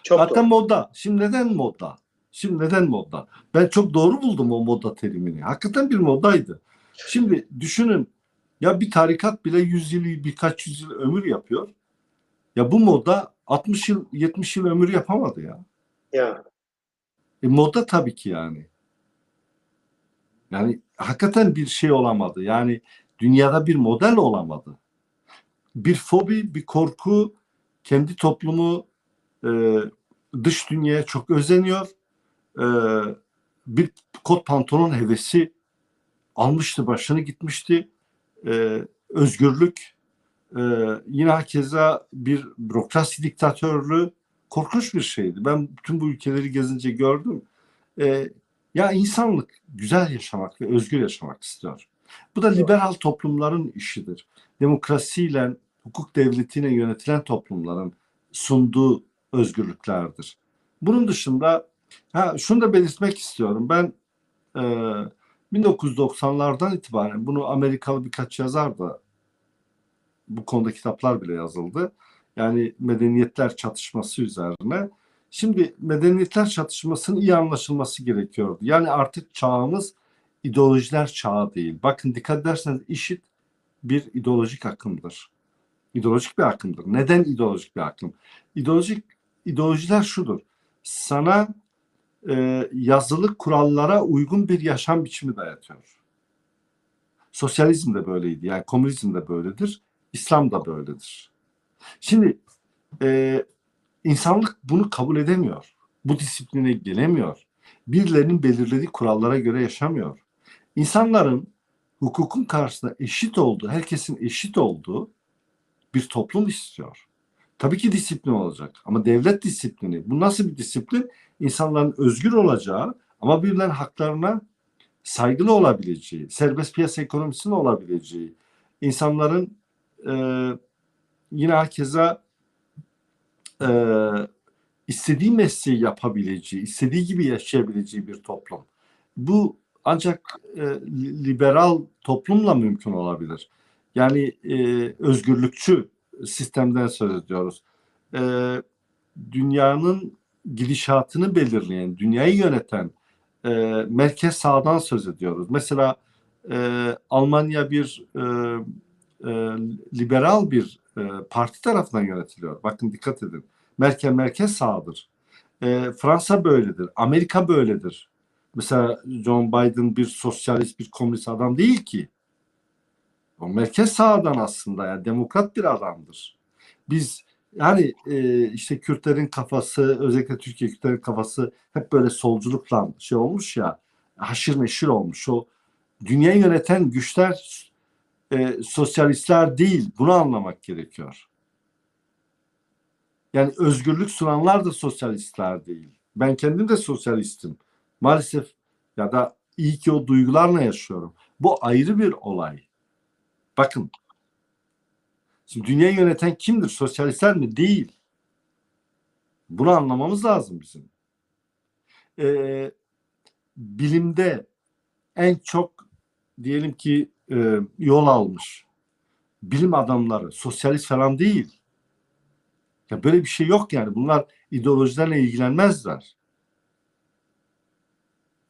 çok Hatta doğru. moda. Şimdi neden moda? Şimdi neden moda? Ben çok doğru buldum o moda terimini. Hakikaten bir modaydı. Şimdi düşünün ya bir tarikat bile 100 yıl birkaç yüzyıl ömür yapıyor. Ya bu moda 60 yıl 70 yıl ömür yapamadı ya. Ya, Moda tabii ki yani. Yani hakikaten bir şey olamadı. Yani dünyada bir model olamadı. Bir fobi, bir korku, kendi toplumu e, dış dünyaya çok özeniyor. E, bir kot pantolon hevesi almıştı, başını gitmişti. Özgürlük, e, yine hakeza bir bürokrasi diktatörlüğü korkunç bir şeydi. Ben bütün bu ülkeleri gezince gördüm. E, ya insanlık güzel yaşamak ve özgür yaşamak istiyor. Bu da liberal toplumların işidir. Demokrasiyle, hukuk devletiyle yönetilen toplumların sunduğu özgürlüklerdir. Bunun dışında şunu da belirtmek istiyorum. Ben e, 1990'lardan itibaren bunu Amerikalı birkaç yazar da bu konuda kitaplar bile yazıldı. Yani medeniyetler çatışması üzerine. Şimdi medeniyetler çatışmasının iyi anlaşılması gerekiyordu. Yani artık çağımız ideolojiler çağı değil. Bakın dikkat ederseniz IŞİD bir ideolojik akımdır. İdeolojik bir akımdır. Neden ideolojik bir akım? İdeolojiler şudur. Sana yazılı kurallara uygun bir yaşam biçimi dayatıyor. Sosyalizm de böyleydi. Yani komünizm de böyledir. İslam da böyledir. Şimdi e, insanlık bunu kabul edemiyor. Bu disipline gelemiyor. Birilerinin belirlediği kurallara göre yaşamıyor. İnsanların hukukun karşısında eşit olduğu, herkesin eşit olduğu bir toplum istiyor. Tabii ki disiplin olacak ama devlet disiplini. Bu nasıl bir disiplin? İnsanların özgür olacağı ama birbirlerinin haklarına saygılı olabileceği, serbest piyasa ekonomisinin olabileceği, insanların e, yine hakeza e, istediği mesleği yapabileceği, istediği gibi yaşayabileceği bir toplum. Bu ancak liberal toplumla mümkün olabilir. Yani özgürlükçü sistemden söz ediyoruz. E, dünyanın gidişatını belirleyen, dünyayı yöneten e, merkez sağdan söz ediyoruz. Mesela Almanya bir e, liberal bir parti tarafından yönetiliyor. Bakın dikkat edin. Merkez sağdır. Fransa böyledir. Amerika böyledir. Mesela John Biden bir sosyalist, bir komünist adam değil ki. O merkez sağdan aslında yani demokrat bir adamdır. Biz yani işte Kürtlerin kafası, özellikle Türkiye Kürtlerin kafası hep böyle solculukla şey olmuş ya, haşır neşir olmuş. O dünyayı yöneten güçler sosyalistler değil. Bunu anlamak gerekiyor. Yani özgürlük sunanlar da sosyalistler değil. Ben kendim de sosyalistim. Maalesef ya da iyi ki o duygularla yaşıyorum. Bu ayrı bir olay. Bakın, şimdi dünyayı yöneten kimdir? Sosyalistler mi? Değil. Bunu anlamamız lazım bizim. Bilimde en çok diyelim ki yol almış bilim adamları sosyalist falan değil. Ya böyle bir şey yok yani. Bunlar ideolojilerle ilgilenmezler.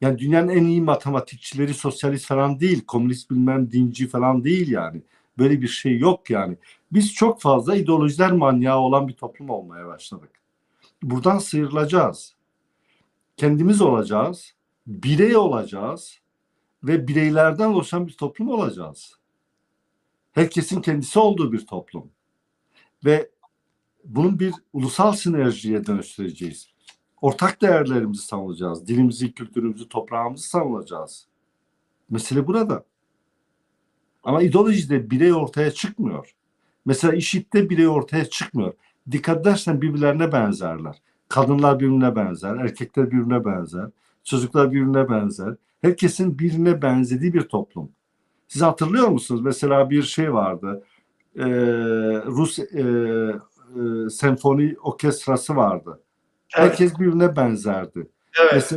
Yani dünyanın en iyi matematikçileri sosyalist falan değil. Komünist bilmem dinci falan değil yani. Böyle bir şey yok yani. Biz çok fazla ideolojiler manyağı olan bir toplum olmaya başladık. Buradan sıyrılacağız. Kendimiz olacağız. Birey olacağız. Ve bireylerden oluşan bir toplum olacağız. Herkesin kendisi olduğu bir toplum. Ve bunun bir ulusal sinerjiye dönüştüreceğiz. Ortak değerlerimizi savunacağız. Dilimizi, kültürümüzü, toprağımızı savunacağız. Mesele burada. Ama ideolojide birey ortaya çıkmıyor. Mesela IŞİD'de birey ortaya çıkmıyor. Dikkat edersen birbirlerine benzerler. Kadınlar birbirine benzer, erkekler birbirine benzer, çocuklar birbirine benzer. Herkesin birbirine benzediği bir toplum. Siz hatırlıyor musunuz? Mesela bir şey vardı. Rus senfoni orkestrası vardı. Evet. Herkes birbirine benzerdi. Evet.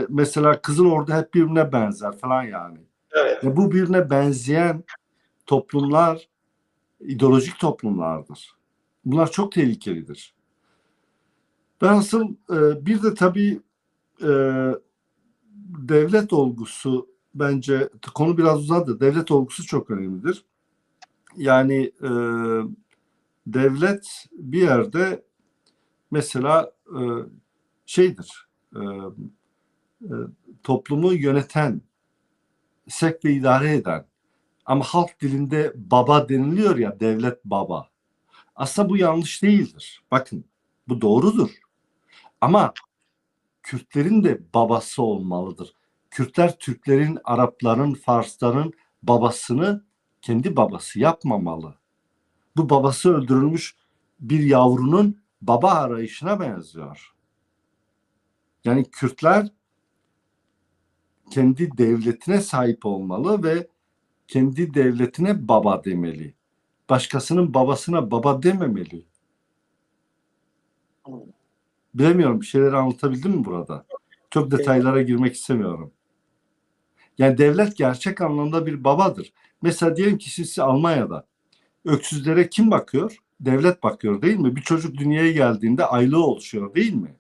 Mesela Kızıl Ordu hep birbirine benzer falan yani. Evet. Bu birbirine benzeyen toplumlar ideolojik toplumlardır. Bunlar çok tehlikelidir. Ben asıl bir de tabii e, devlet olgusu bence konu biraz uzadı. Devlet olgusu çok önemlidir. Yani devlet bir yerde mesela şeydir toplumu yöneten, sevk ve idare eden ama halk dilinde baba deniliyor ya devlet baba. Aslında bu yanlış değildir. Bakın bu doğrudur. Ama Kürtlerin de babası olmalıdır. Kürtler Türklerin, Arapların, Farsların babasını kendi babası yapmamalı. Bu babası öldürülmüş bir yavrunun baba arayışına benziyor. Yani Kürtler kendi devletine sahip olmalı ve kendi devletine baba demeli. Başkasının babasına baba dememeli. Bilemiyorum bir şeyleri anlatabildim mi burada? Çok detaylara girmek istemiyorum. Yani devlet gerçek anlamda bir babadır. Mesela diyelim ki siz Almanya'da öksüzlere kim bakıyor? Devlet bakıyor değil mi? Bir çocuk dünyaya geldiğinde aylığı oluşuyor değil mi?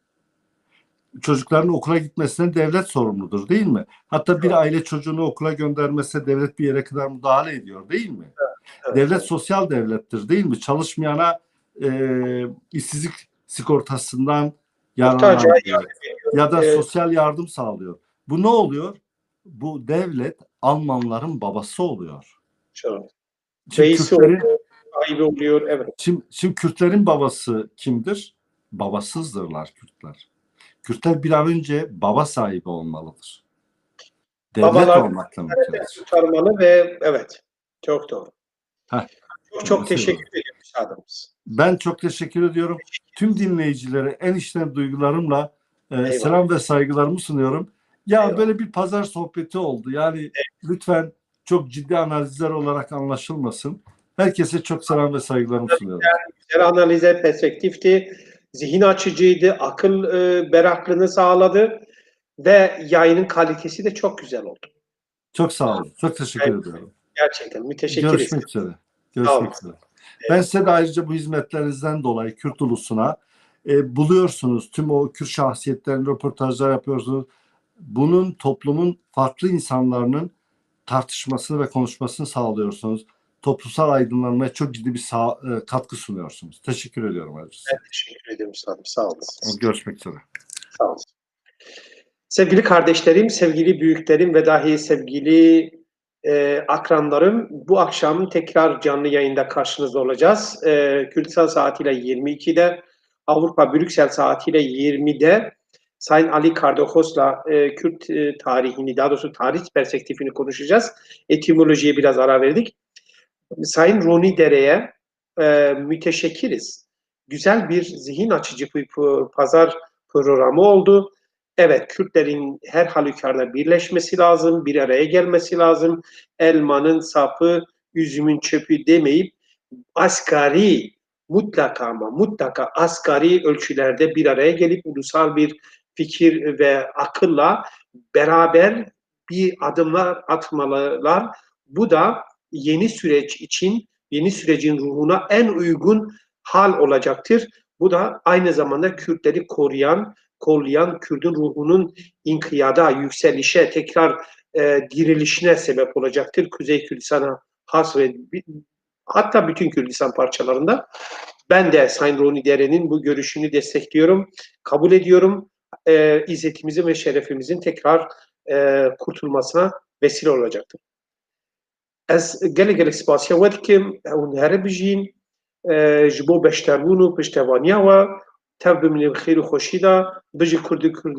Çocukların okula gitmesine devlet sorumludur değil mi? Hatta bir aile çocuğunu okula göndermese devlet bir yere kadar müdahale ediyor değil mi? Evet. Devlet sosyal devlettir değil mi? Çalışmayana işsizlik sigortasından yararlandırıyor. Ya da sosyal yardım sağlıyor. Bu ne oluyor? Bu devlet Almanların babası oluyor. Çok. Şimdi Reisi Kürtlerin, oluyor, sahibi oluyor. Evet. şimdi Kürtlerin babası kimdir? Babasızdırlar Kürtler. Kürtler bir an önce baba sahibi olmalıdır. Devlet Babalar olmakla mümkündür. kurtarmalı ve evet. Çok doğru. Heh, Çok teşekkür ediyorum üstadımız. Ben çok teşekkür ediyorum. Tüm dinleyicilere en içten duygularımla selam ve saygılarımı sunuyorum. Ya Eyvallah. böyle bir pazar sohbeti oldu. Yani lütfen çok ciddi analizler olarak anlaşılmasın. Herkese çok selam ve saygılarımı sunuyorum. Güzel analize, perspektifti, zihin açıcıydı, akıl beraklığını sağladı ve yayının kalitesi de çok güzel oldu. Çok sağ olun. Çok teşekkür ediyorum. Gerçekten müteşekkiriz. Görüşmek üzere. Görüşmek üzere. Ben size de ayrıca bu hizmetlerinizden dolayı Kürt ulusuna buluyorsunuz. Tüm o Kürt şahsiyetlerin röportajlar yapıyorsunuz. Bunun toplumun farklı insanların tartışmasını ve konuşmasını sağlıyorsunuz. Toplumsal aydınlanmaya çok ciddi bir katkı sunuyorsunuz. Teşekkür ediyorum ayrıca. Ben teşekkür ediyorum üstadım. Sağ olun. Görüşmek üzere. Sağ olun. Sevgili kardeşlerim, sevgili büyüklerim ve dahi sevgili akranlarım, bu akşam tekrar canlı yayında karşınızda olacağız. Kürdistan saatiyle 22'de, Avrupa Brüksel saatiyle 20'de Sayın Ali Kardokos'la Kürt tarihini, daha doğrusu tarih perspektifini konuşacağız. Etimolojiye biraz ara verdik. Sayın Roni Dere'ye müteşekkiriz. Güzel bir zihin açıcı bir pazar programı oldu. Evet, Kürtlerin her halükarda birleşmesi lazım, bir araya gelmesi lazım. Elmanın sapı, üzümün çöpü demeyip asgari mutlaka ama mutlaka asgari ölçülerde bir araya gelip ulusal bir fikir ve akılla beraber bir adımlar atmalılar. Bu da yeni süreç için, yeni sürecin ruhuna en uygun hal olacaktır. Bu da aynı zamanda Kürtleri kollayan, Kürt'ün ruhunun inkiyada, yükselişe, tekrar dirilişine sebep olacaktır. Kuzey Kürdistan'a has ve hatta bütün Kürdistan parçalarında. Ben de Sayın Roni Dere'nin bu görüşünü destekliyorum, kabul ediyorum. İzzetimizin ve şerefimizin tekrar kurtulmasına vesile olacaktır. Ez gelek spasiya we dikim ew here bijîn ji bo beşterbûn û piştevaniya we tev bimîne bi xêr û xweşî de bijî Kurdî Kurdistan